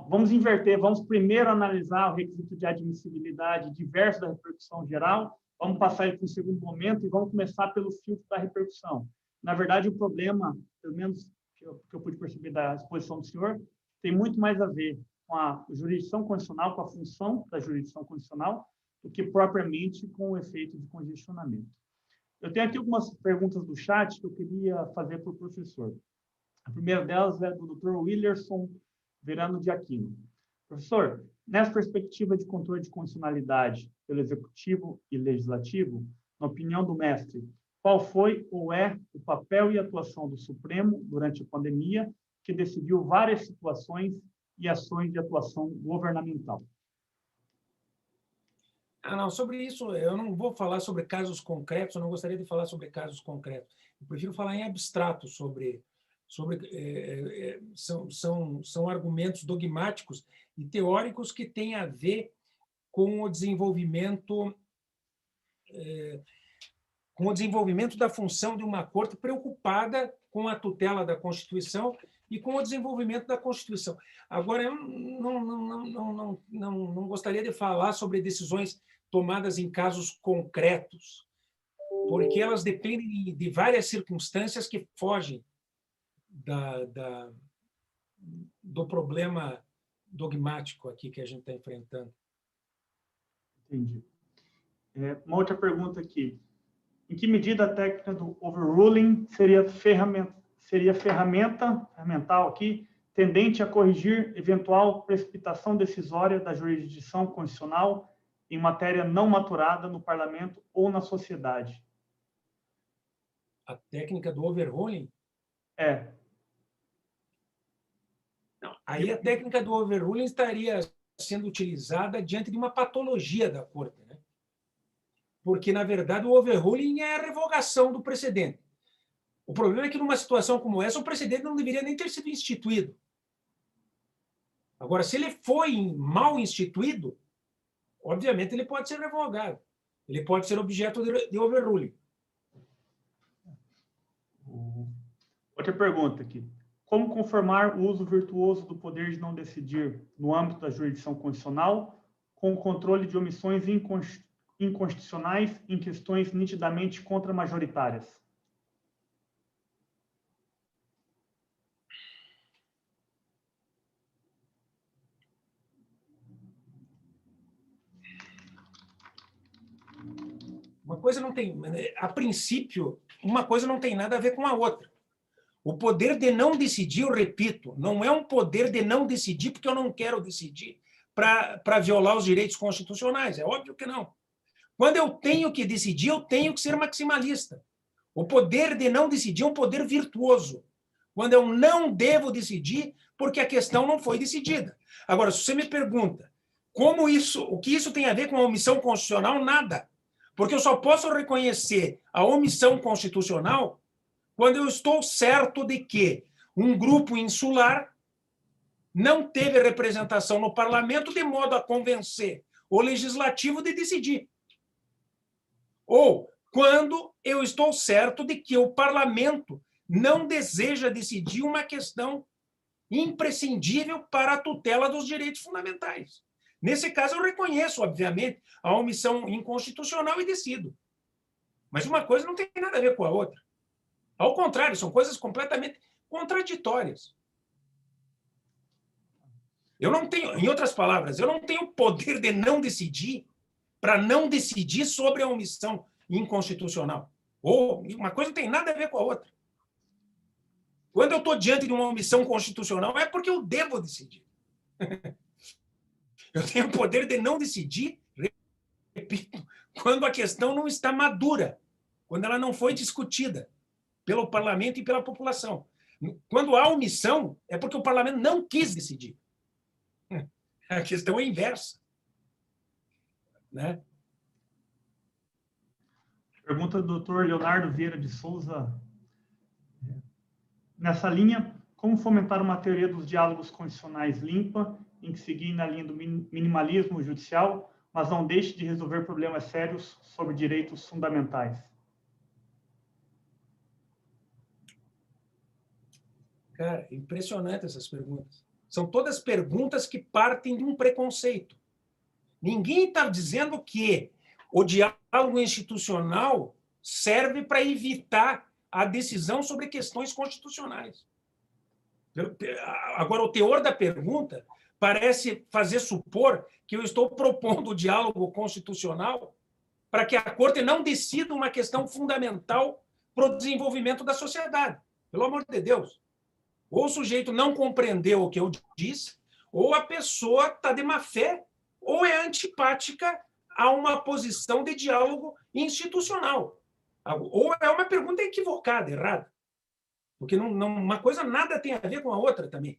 Vamos inverter, vamos primeiro analisar o requisito de admissibilidade diverso da repercussão geral, vamos passar ele para um segundo momento e vamos começar pelo filtro da repercussão. Na verdade, o problema, pelo menos que eu pude perceber da exposição do senhor, tem muito mais a ver com a jurisdição constitucional, com a função da jurisdição constitucional, do que propriamente com o efeito de congestionamento. Eu tenho aqui algumas perguntas do chat que eu queria fazer para o professor. A primeira delas é do Dr. Willerson Verano de Aquino. Professor, nessa perspectiva de controle de constitucionalidade pelo Executivo e Legislativo, na opinião do mestre, qual foi ou é o papel e atuação do Supremo durante a pandemia que decidiu várias situações e ações de atuação governamental? Não, sobre isso, eu não vou falar sobre casos concretos, eu não gostaria de falar sobre casos concretos. Eu prefiro falar em abstrato são argumentos dogmáticos e teóricos que têm a ver com o desenvolvimento da função de uma corte preocupada com a tutela da Constituição e com o desenvolvimento da Constituição. Agora, eu não gostaria de falar sobre decisões tomadas em casos concretos, porque elas dependem de várias circunstâncias que fogem do problema dogmático aqui que a gente está enfrentando. Entendi. Uma outra pergunta aqui. Em que medida a técnica do overruling seria ferramental aqui, tendente a corrigir eventual precipitação decisória da jurisdição constitucional em matéria não maturada no parlamento ou na sociedade? A técnica do overruling? Não, aí a técnica do overruling estaria sendo utilizada diante de uma patologia da Corte, né? Porque, na verdade, o overruling é a revogação do precedente. O problema é que, numa situação como essa, o precedente não deveria nem ter sido instituído. Agora, se ele foi mal instituído, obviamente ele pode ser revogado. Ele pode ser objeto de overruling. Outra pergunta aqui. Como conformar o uso virtuoso do poder de não decidir no âmbito da jurisdição constitucional com o controle de omissões inconstitucionais em questões nitidamente contramajoritárias? Uma coisa não tem, a princípio, uma coisa não tem nada a ver com a outra. O poder de não decidir, eu repito, não é um poder de não decidir porque eu não quero decidir para violar os direitos constitucionais. É óbvio que não. Quando eu tenho que decidir, eu tenho que ser maximalista. O poder de não decidir é um poder virtuoso. Quando eu não devo decidir porque a questão não foi decidida. Agora, se você me pergunta o que isso tem a ver com a omissão constitucional, nada. Porque eu só posso reconhecer a omissão constitucional quando eu estou certo de que um grupo insular não teve representação no parlamento de modo a convencer o legislativo de decidir. Ou quando eu estou certo de que o parlamento não deseja decidir uma questão imprescindível para a tutela dos direitos fundamentais. Nesse caso, eu reconheço, obviamente, a omissão inconstitucional e decido. Mas uma coisa não tem nada a ver com a outra. Ao contrário, são coisas completamente contraditórias. Eu não tenho, em outras palavras, eu não tenho poder de não decidir para não decidir sobre a omissão inconstitucional. Ou uma coisa não tem nada a ver com a outra. Quando eu estou diante de uma omissão constitucional, é porque eu devo decidir. Eu tenho o poder de não decidir, repito, quando a questão não está madura, quando ela não foi discutida pelo parlamento e pela população. Quando há omissão, é porque o parlamento não quis decidir. A questão é inversa. Né? Pergunta do Dr. Leonardo Vieira de Souza. Nessa linha, como fomentar uma teoria dos diálogos constitucionais limpa, em que seguir na linha do minimalismo judicial, mas não deixe de resolver problemas sérios sobre direitos fundamentais? Cara, impressionante essas perguntas. São todas perguntas que partem de um preconceito. Ninguém está dizendo que o diálogo institucional serve para evitar a decisão sobre questões constitucionais. Agora, o teor da pergunta parece fazer supor que eu estou propondo o diálogo constitucional para que a Corte não decida uma questão fundamental para o desenvolvimento da sociedade. Pelo amor de Deus. Ou o sujeito não compreendeu o que eu disse, ou a pessoa está de má fé, ou é antipática a uma posição de diálogo institucional. Ou é uma pergunta equivocada, errada. Porque uma coisa nada tem a ver com a outra também.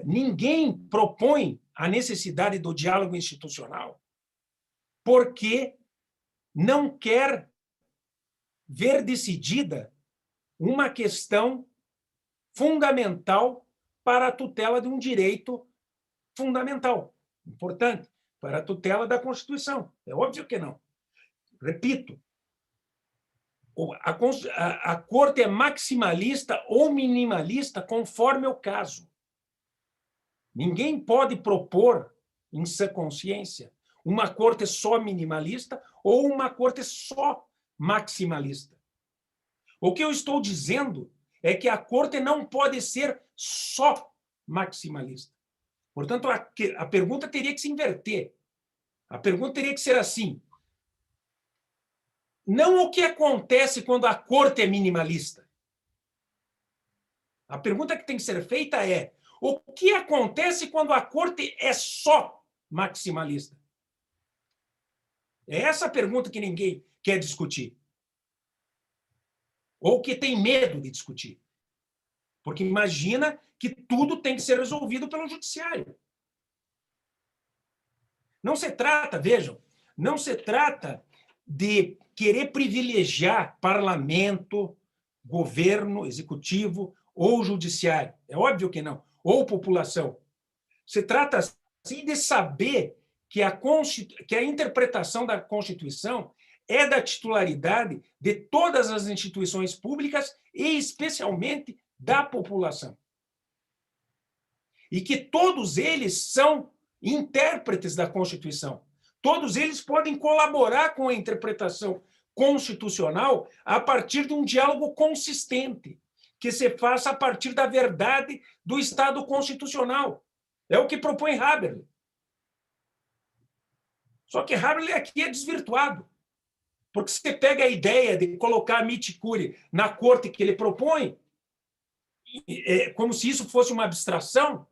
Ninguém propõe a necessidade do diálogo institucional porque não quer ver decidida uma questão fundamental para a tutela de um direito fundamental, importante, para a tutela da Constituição. É óbvio que não. Repito, a Corte é maximalista ou minimalista conforme o caso. Ninguém pode propor, em sã consciência, uma Corte só minimalista ou uma Corte só maximalista. O que eu estou dizendo é que a Corte não pode ser só maximalista. Portanto, a pergunta teria que se inverter. A pergunta teria que ser assim: não o que acontece quando a corte é minimalista. A pergunta que tem que ser feita é: o que acontece quando a corte é só maximalista? É essa a pergunta que ninguém quer discutir. Ou que tem medo de discutir. Porque imagina que tudo tem que ser resolvido pelo judiciário. Não se trata, vejam, não se trata de querer privilegiar parlamento, governo, executivo ou judiciário. É óbvio que não. Ou população. Se trata, sim, de saber que a interpretação da Constituição é da titularidade de todas as instituições públicas e, especialmente, da população. E que todos eles são intérpretes da Constituição. Todos eles podem colaborar com a interpretação constitucional a partir de um diálogo consistente, que se faça a partir da verdade do Estado constitucional. É o que propõe Haberle. Só que Haberle aqui é desvirtuado. Porque você pega a ideia de colocar a miticure na corte que ele propõe, como se isso fosse uma abstração,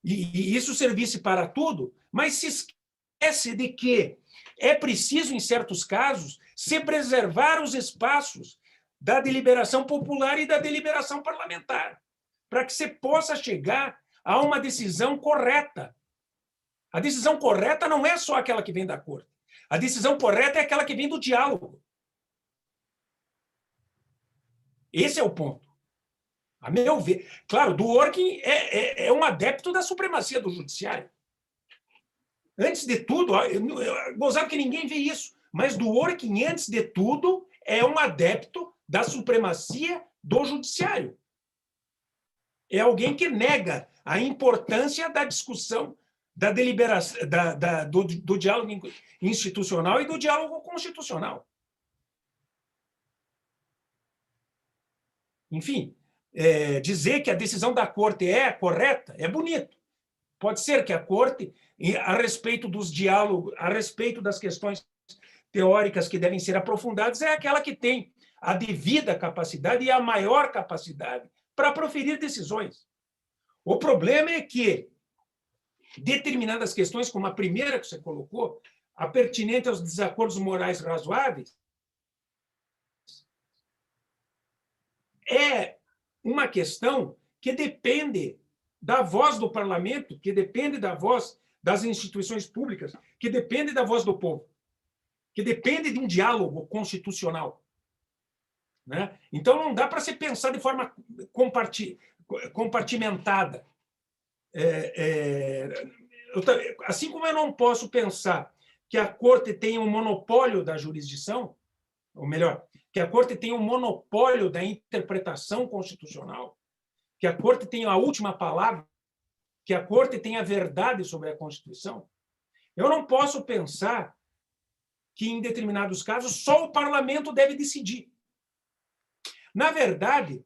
e isso servisse para tudo, mas se esquece de que é preciso, em certos casos, se preservar os espaços da deliberação popular e da deliberação parlamentar, para que se possa chegar a uma decisão correta. A decisão correta não é só aquela que vem da corte. A decisão correta é aquela que vem do diálogo. Esse é o ponto. A meu ver. Claro, Dworkin é um adepto da supremacia do judiciário. Antes de tudo, gozado que ninguém vê isso, mas Dworkin, antes de tudo, é um adepto da supremacia do judiciário. É alguém que nega a importância da discussão, da deliberação, do diálogo institucional e do diálogo constitucional. Enfim, dizer que a decisão da corte é correta é bonito. Pode ser que a corte, a respeito dos diálogos, a respeito das questões teóricas que devem ser aprofundadas, é aquela que tem a devida capacidade e a maior capacidade para proferir decisões. O problema é que determinadas questões, como a primeira que você colocou, a pertinente aos desacordos morais razoáveis, é uma questão que depende da voz do parlamento, que depende da voz das instituições públicas, que depende da voz do povo, que depende de um diálogo constitucional. Né? Então, não dá para se pensar de forma compartimentada. Assim como eu não posso pensar que a corte tem um monopólio da jurisdição, ou melhor, que a corte tem um monopólio da interpretação constitucional, que a corte tem a última palavra, que a corte tem a verdade sobre a Constituição, eu não posso pensar que, em determinados casos, só o parlamento deve decidir. Na verdade,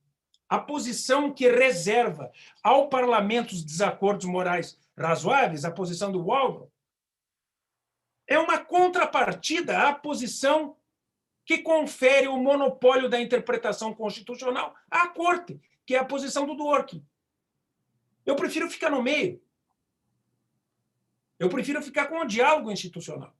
a posição que reserva ao parlamento os desacordos morais razoáveis, a posição do Waldron, é uma contrapartida à posição que confere o monopólio da interpretação constitucional à corte, que é a posição do Dworkin. Eu prefiro ficar no meio. Eu prefiro ficar com o diálogo institucional.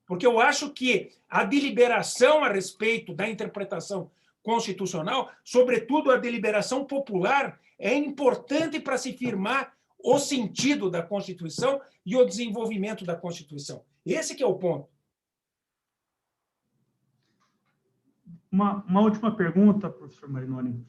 Porque eu acho que a deliberação a respeito da interpretação constitucional, sobretudo a deliberação popular, é importante para se firmar o sentido da Constituição e o desenvolvimento da Constituição. Esse que é o ponto. Uma última pergunta, professor Marinoni.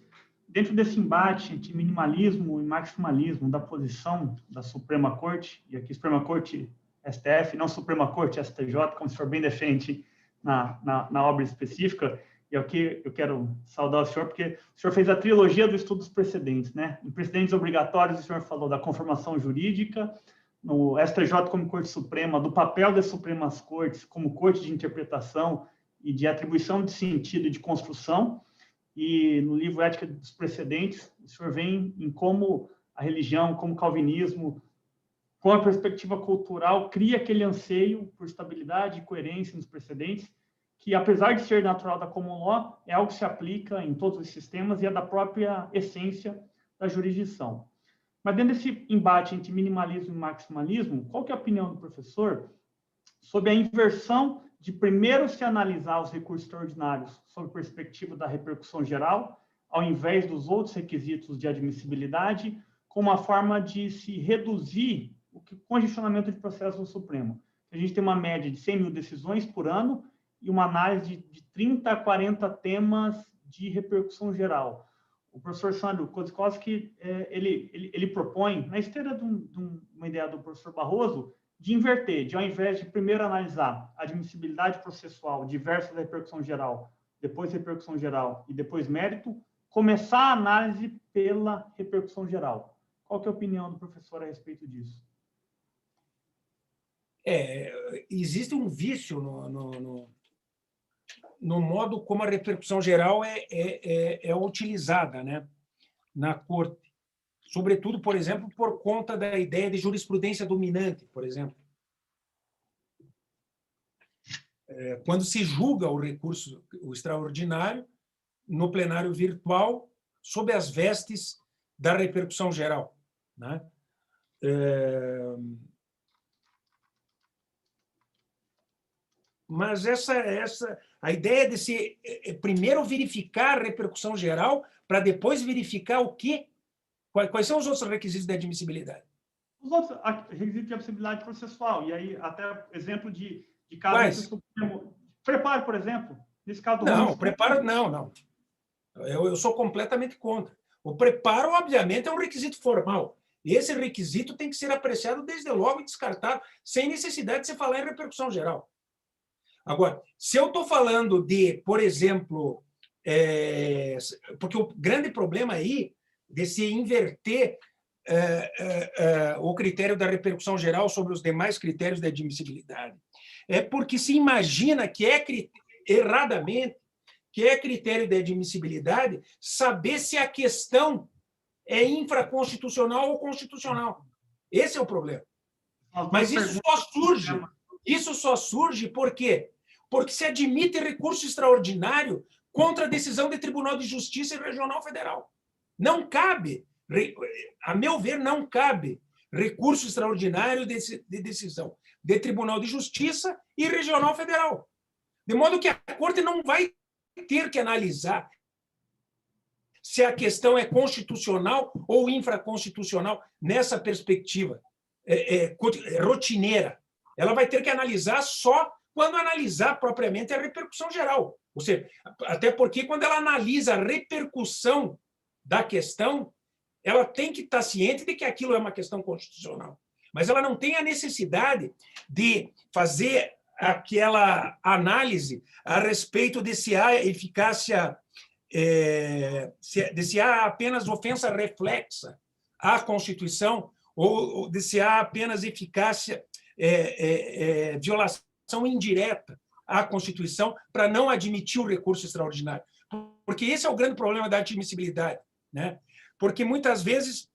Dentro desse embate entre minimalismo e maximalismo da posição da Suprema Corte, e aqui Suprema Corte STF, não Suprema Corte STJ, como o senhor bem defende na obra específica, e aqui eu quero saudar o senhor, porque o senhor fez a trilogia do estudo dos precedentes, né? Em precedentes obrigatórios, o senhor falou da conformação jurídica, no STJ como Corte Suprema, do papel das Supremas Cortes como corte de interpretação e de atribuição de sentido e de construção, e no livro Ética dos Precedentes, o senhor vem em como a religião, como o calvinismo com a perspectiva cultural, cria aquele anseio por estabilidade e coerência nos precedentes, que, apesar de ser natural da common law, é algo que se aplica em todos os sistemas e é da própria essência da jurisdição. Mas dentro desse embate entre minimalismo e maximalismo, qual que é a opinião do professor sobre a inversão de primeiro se analisar os recursos extraordinários sob a perspectiva da repercussão geral, ao invés dos outros requisitos de admissibilidade, como uma forma de se reduzir o congestionamento de processo no Supremo? A gente tem uma média de 100 mil decisões por ano e uma análise de 30 a 40 temas de repercussão geral. O professor Sandro Kozikowski, ele propõe, na esteira de uma ideia do professor Barroso, de inverter, de ao invés de primeiro analisar a admissibilidade processual diversa da repercussão geral, depois repercussão geral e depois mérito, começar a análise pela repercussão geral. Qual que é a opinião do professor a respeito disso? Existe um vício no modo como a repercussão geral é utilizada, né, na corte. Sobretudo, por exemplo, por conta da ideia de jurisprudência dominante, por exemplo. Quando se julga o recurso extraordinário no plenário virtual, sob as vestes da repercussão geral, né? Mas a ideia de se primeiro verificar a repercussão geral para depois verificar o quê? Quais são os outros requisitos de admissibilidade? Os outros requisitos de admissibilidade processual, e aí até exemplo de casos do Supremo. Preparo, por exemplo, nesse caso do... Não, preparo não. Eu sou completamente contra. O preparo, obviamente, é um requisito formal. Esse requisito tem que ser apreciado desde logo e descartado, sem necessidade de você falar em repercussão geral. Agora, se eu estou falando de, por exemplo, porque o grande problema aí de se inverter o critério da repercussão geral sobre os demais critérios da admissibilidade é porque se imagina que erradamente que é critério de admissibilidade saber se a questão é infraconstitucional ou constitucional. Esse é o problema. Mas isso só surge por quê? Porque se admite recurso extraordinário contra a decisão de Tribunal de Justiça e Regional Federal. Não cabe, a meu ver, não cabe recurso extraordinário de decisão de Tribunal de Justiça e Regional Federal. De modo que a Corte não vai ter que analisar se a questão é constitucional ou infraconstitucional nessa perspectiva rotineira. Ela vai ter que analisar só quando analisar propriamente a repercussão geral. Ou seja, até porque quando ela analisa a repercussão da questão, ela tem que estar ciente de que aquilo é uma questão constitucional. Mas ela não tem a necessidade de fazer aquela análise a respeito de se há eficácia, de se há apenas ofensa reflexa à Constituição ou de se há apenas eficácia, violação indireta à Constituição para não admitir o recurso extraordinário. Porque esse é o grande problema da admissibilidade, né? Porque muitas vezes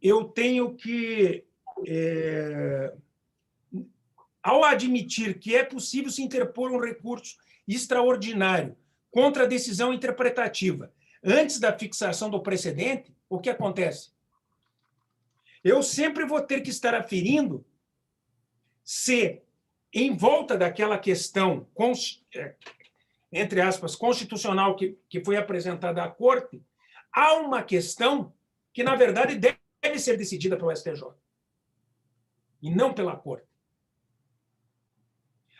eu tenho que, ao admitir que é possível se interpor um recurso extraordinário contra a decisão interpretativa antes da fixação do precedente, o que acontece? Eu sempre vou ter que estar aferindo se, em volta daquela questão, entre aspas, constitucional que foi apresentada à Corte, há uma questão que, na verdade, deve ser decidida pelo STJ e não pela Corte.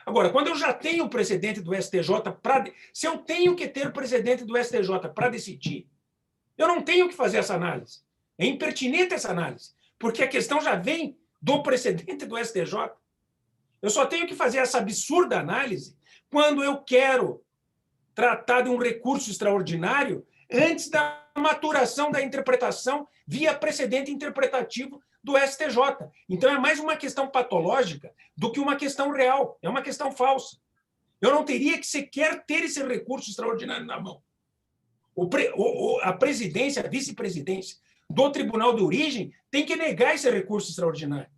Agora, quando eu já tenho o precedente do STJ, se eu tenho que ter o precedente do STJ para decidir, eu não tenho que fazer essa análise. É impertinente essa análise, porque a questão já vem do precedente do STJ. Eu só tenho que fazer essa absurda análise quando eu quero tratar de um recurso extraordinário antes da maturação da interpretação via precedente interpretativo do STJ. Então, é mais uma questão patológica do que uma questão real. É uma questão falsa. Eu não teria que sequer ter esse recurso extraordinário na mão. A presidência, a vice-presidência do tribunal de origem tem que negar esse recurso extraordinário.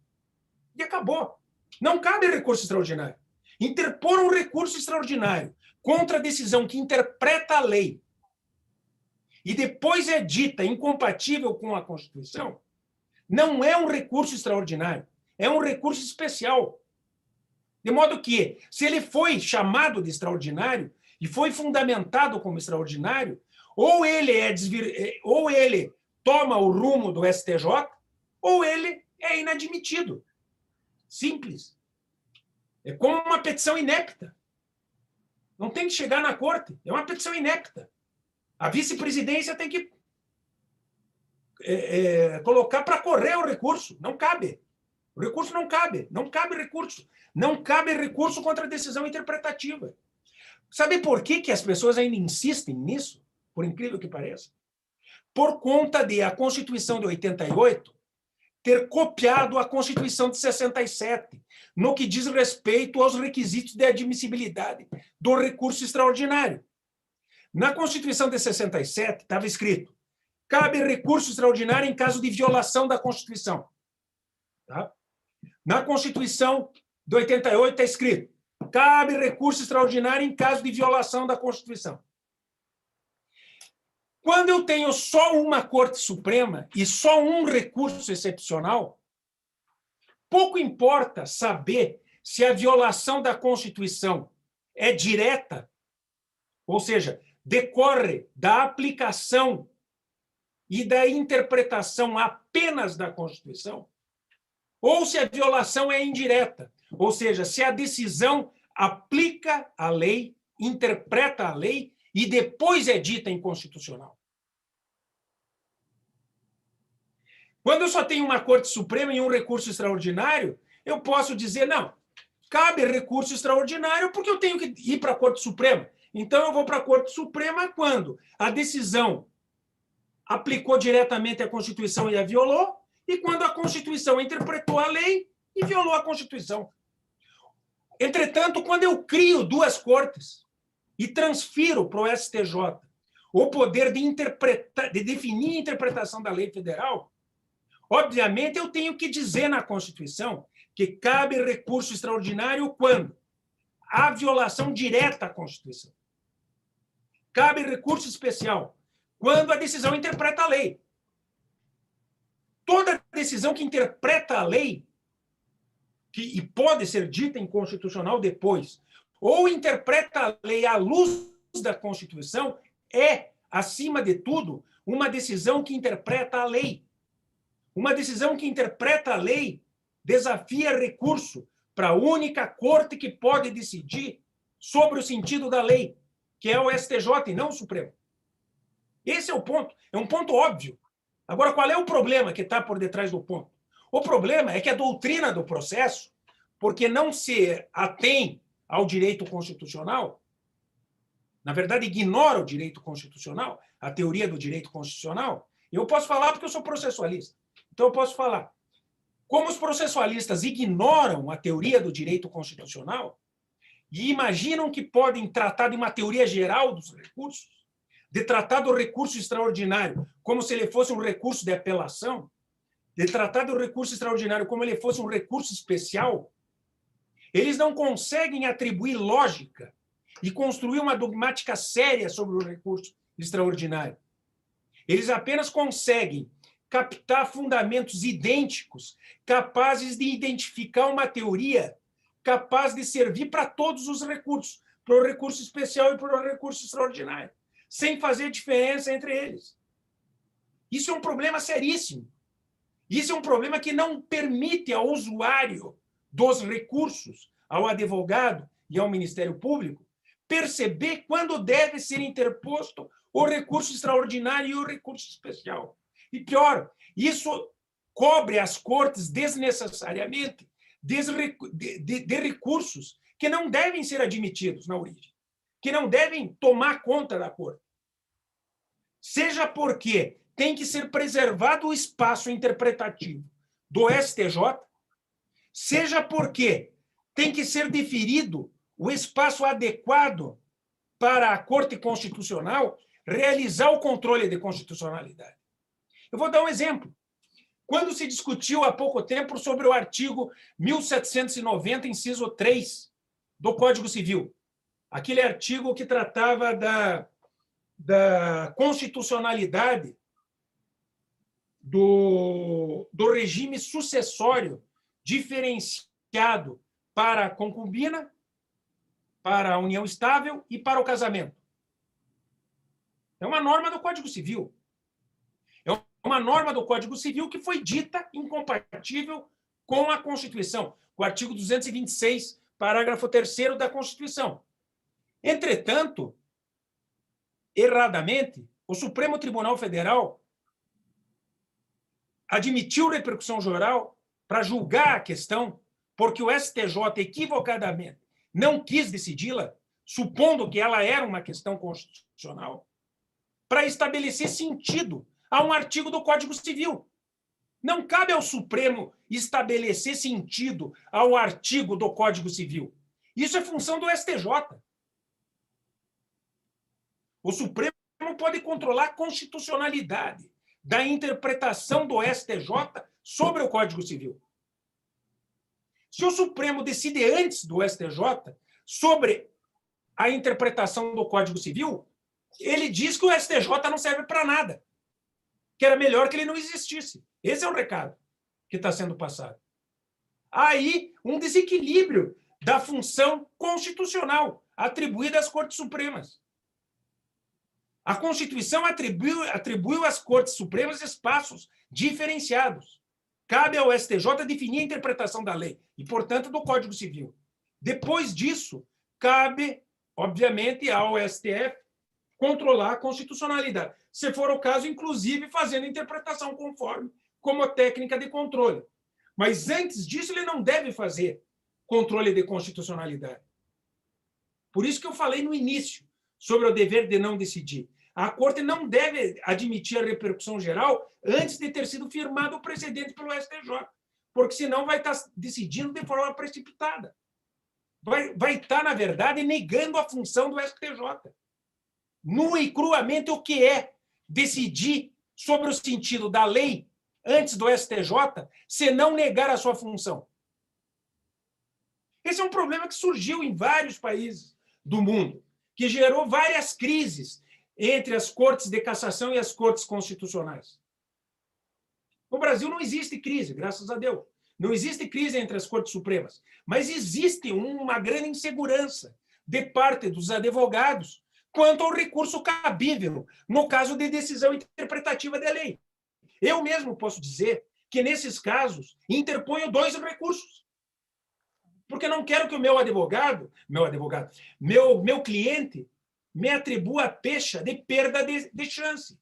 E acabou. Não cabe recurso extraordinário. Interpor um recurso extraordinário contra a decisão que interpreta a lei e depois é dita incompatível com a Constituição, não é um recurso extraordinário, é um recurso especial. De modo que, se ele foi chamado de extraordinário e foi fundamentado como extraordinário, ou ele toma o rumo do STJ, ou ele é inadmitido. Simples. É como uma petição inepta. Não tem que chegar na corte. É uma petição inepta. A vice-presidência tem que colocar para correr o recurso. Não cabe. O recurso não cabe. Não cabe recurso. Não cabe recurso contra a decisão interpretativa. Sabe por que as pessoas ainda insistem nisso? Por incrível que pareça. Por conta de a Constituição de 88 ter copiado a Constituição de 67, no que diz respeito aos requisitos de admissibilidade do recurso extraordinário. Na Constituição de 67 estava escrito: cabe recurso extraordinário em caso de violação da Constituição. Tá? Na Constituição de 88 está escrito: cabe recurso extraordinário em caso de violação da Constituição. Quando eu tenho só uma Corte Suprema e só um recurso excepcional, pouco importa saber se a violação da Constituição é direta, ou seja, decorre da aplicação e da interpretação apenas da Constituição, ou se a violação é indireta, ou seja, se a decisão aplica a lei, interpreta a lei e depois é dita inconstitucional. Quando eu só tenho uma Corte Suprema e um recurso extraordinário, eu posso dizer, não, cabe recurso extraordinário porque eu tenho que ir para a Corte Suprema. Então, eu vou para a Corte Suprema quando a decisão aplicou diretamente a Constituição e a violou, e quando a Constituição interpretou a lei e violou a Constituição. Entretanto, quando eu crio duas cortes e transfiro para o STJ o poder de definir a interpretação da lei federal, obviamente eu tenho que dizer na Constituição que cabe recurso extraordinário quando há violação direta à Constituição. Cabe recurso especial quando a decisão interpreta a lei. Toda decisão que interpreta a lei, e pode ser dita inconstitucional depois, ou interpreta a lei à luz da Constituição, é, acima de tudo, uma decisão que interpreta a lei. Uma decisão que interpreta a lei desafia recurso para a única corte que pode decidir sobre o sentido da lei, que é o STJ e não o Supremo. Esse é o ponto. É um ponto óbvio. Agora, qual é o problema que está por detrás do ponto? O problema é que a doutrina do processo, porque não se atém ao direito constitucional, na verdade, ignora o direito constitucional, a teoria do direito constitucional. Eu posso falar porque eu sou processualista. Então, eu posso falar. Como os processualistas ignoram a teoria do direito constitucional e imaginam que podem tratar de uma teoria geral dos recursos, de tratar do recurso extraordinário como se ele fosse um recurso de apelação, de tratar do recurso extraordinário como ele fosse um recurso especial, eles não conseguem atribuir lógica e construir uma dogmática séria sobre o recurso extraordinário. Eles apenas conseguem captar fundamentos idênticos, capazes de identificar uma teoria capaz de servir para todos os recursos, para o recurso especial e para o recurso extraordinário, sem fazer diferença entre eles. Isso é um problema seríssimo. Isso é um problema que não permite ao usuário dos recursos, ao advogado e ao Ministério Público, perceber quando deve ser interposto o recurso extraordinário e o recurso especial. E pior, isso cobre as cortes desnecessariamente de recursos que não devem ser admitidos na origem, que não devem tomar conta da corte. Seja porque tem que ser preservado o espaço interpretativo do STJ, seja porque tem que ser deferido o espaço adequado para a Corte Constitucional, realizar o controle de constitucionalidade. Eu vou dar um exemplo. Quando se discutiu há pouco tempo sobre o artigo 1790, inciso 3 do Código Civil, aquele artigo que tratava da constitucionalidade do regime sucessório diferenciado para a concubina, para a união estável e para o casamento. É uma norma do Código Civil. É uma norma do Código Civil que foi dita incompatível com a Constituição, o artigo 226, parágrafo 3º da Constituição. Entretanto, erradamente, o Supremo Tribunal Federal admitiu repercussão geral para julgar a questão, porque o STJ, equivocadamente, não quis decidi-la, supondo que ela era uma questão constitucional, para estabelecer sentido a um artigo do Código Civil. Não cabe ao Supremo estabelecer sentido ao artigo do Código Civil. Isso é função do STJ. O Supremo pode controlar a constitucionalidade da interpretação do STJ sobre o Código Civil. Se o Supremo decide antes do STJ sobre a interpretação do Código Civil, ele diz que o STJ não serve para nada, que era melhor que ele não existisse. Esse é o recado que está sendo passado. Aí, um desequilíbrio da função constitucional atribuída às Cortes Supremas. A Constituição atribuiu às Cortes Supremas espaços diferenciados. Cabe ao STJ definir a interpretação da lei e, portanto, do Código Civil. Depois disso, cabe, obviamente, ao STF controlar a constitucionalidade. Se for o caso, inclusive, fazendo interpretação conforme como técnica de controle. Mas, antes disso, ele não deve fazer controle de constitucionalidade. Por isso que eu falei no início sobre o dever de não decidir. A Corte não deve admitir a repercussão geral antes de ter sido firmado o precedente pelo STJ, porque senão vai estar decidindo de forma precipitada. Vai estar, na verdade, negando a função do STJ. Nua e cruamente o que é decidir sobre o sentido da lei antes do STJ, se não negar a sua função. Esse é um problema que surgiu em vários países do mundo, que gerou várias crises entre as cortes de cassação e as cortes constitucionais. No Brasil não existe crise, graças a Deus. Não existe crise entre as cortes supremas, mas existe uma grande insegurança de parte dos advogados quanto ao recurso cabível no caso de decisão interpretativa da lei. Eu mesmo posso dizer que, nesses casos, interponho 2 recursos. Porque não quero que o meu cliente me atribua a pecha de perda de chance.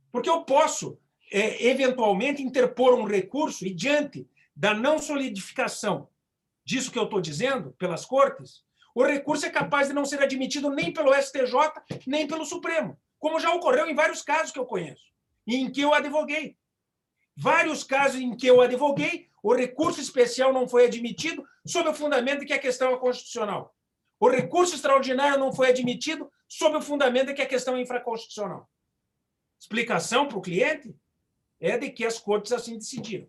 Porque eu posso, eventualmente, interpor um recurso e, diante da não solidificação disso que eu estou dizendo, pelas cortes, o recurso é capaz de não ser admitido nem pelo STJ, nem pelo Supremo, como já ocorreu em vários casos que eu conheço, e em que eu advoguei. Vários casos em que eu advoguei, o recurso especial não foi admitido sob o fundamento de que a questão é constitucional. O recurso extraordinário não foi admitido sob o fundamento de que a questão é infraconstitucional. Explicação para o cliente é de que as cortes assim decidiram.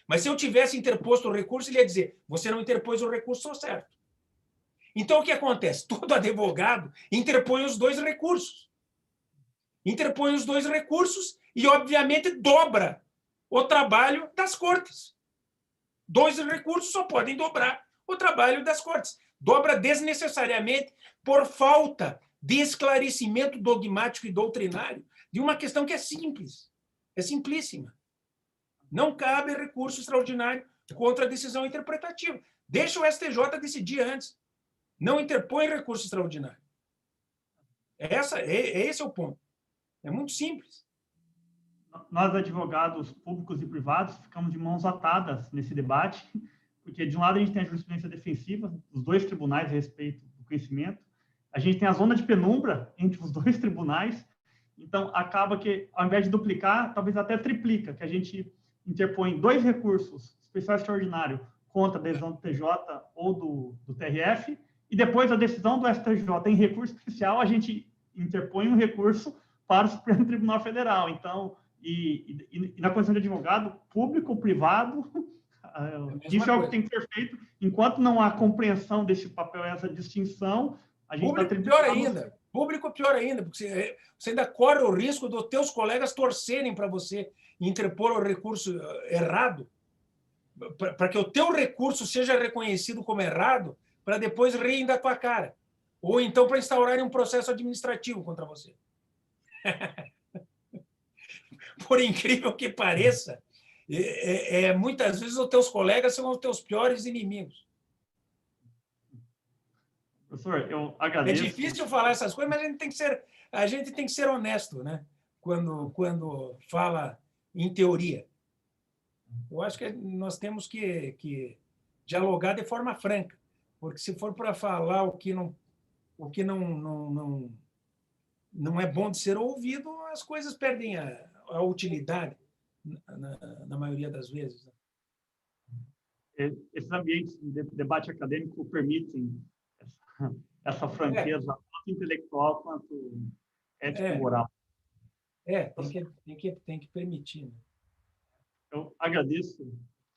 Mas se eu tivesse interposto o recurso, ele ia dizer, você não interpôs o recurso, sou certo. Então, o que acontece? Todo advogado interpõe os 2 recursos. Interpõe os 2 recursos e, obviamente, dobra o trabalho das cortes. 2 recursos só podem dobrar o trabalho das cortes. Dobra desnecessariamente por falta de esclarecimento dogmático e doutrinário de uma questão que é simples, é simplíssima. Não cabe recurso extraordinário contra a decisão interpretativa. Deixa o STJ decidir antes. Não interpõe recurso extraordinário. Esse é o ponto. É muito simples. Nós, advogados públicos e privados, ficamos de mãos atadas nesse debate, porque, de um lado, a gente tem a jurisprudência defensiva, os 2 tribunais a respeito do conhecimento, a gente tem a zona de penumbra entre os 2 tribunais, então, acaba que, ao invés de duplicar, talvez até triplica, que a gente interpõe 2 recursos, especial e extraordinário, contra a decisão do TJ ou do TRF, e depois a decisão do STJ em recurso especial, a gente interpõe um recurso para o Supremo Tribunal Federal. Então, e na condição de advogado, público ou privado, isso é o que tem que ser feito. Enquanto não há compreensão desse papel, essa distinção, a gente está público pior ainda. Público pior ainda, porque você ainda corre o risco dos teus colegas torcerem para você interpor o recurso errado, para que o teu recurso seja reconhecido como errado, para depois riem da tua cara. Ou então para instaurarem um processo administrativo contra você. Por incrível que pareça, muitas vezes os teus colegas são os teus piores inimigos. Professor, eu agradeço. É difícil falar essas coisas, mas a gente tem que ser honesto, né? Quando fala em teoria. Eu acho que nós temos que dialogar de forma franca, porque se for para falar o que não é bom de ser ouvido, as coisas perdem a utilidade, na maioria das vezes. Esses ambientes de debate acadêmico permitem essa franqueza, tanto intelectual quanto ética e moral. Tem que permitir. Né? Eu agradeço.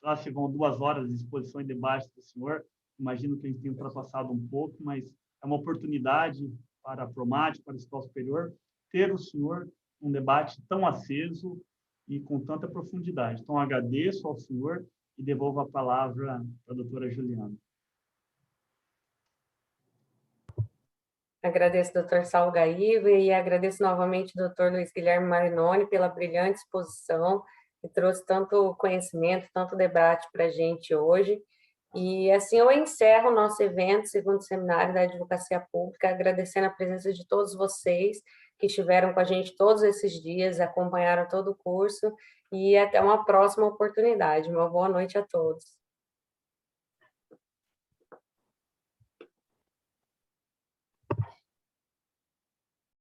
Já chegam 2 horas de exposição e debate do senhor. Imagino que a gente tenha ultrapassado um pouco, mas é uma oportunidade para a Promate, para a Escola Superior, ter o senhor um debate tão aceso e com tanta profundidade. Então, agradeço ao senhor e devolvo a palavra para a doutora Juliana. Agradeço ao Dr. Saulo Gaiva e agradeço novamente ao Dr. Luiz Guilherme Marinoni pela brilhante exposição, que trouxe tanto conhecimento, tanto debate para a gente hoje. E assim eu encerro o nosso evento, segundo seminário da Advocacia Pública, agradecendo a presença de todos vocês que estiveram com a gente todos esses dias, acompanharam todo o curso, e até uma próxima oportunidade. Uma boa noite a todos.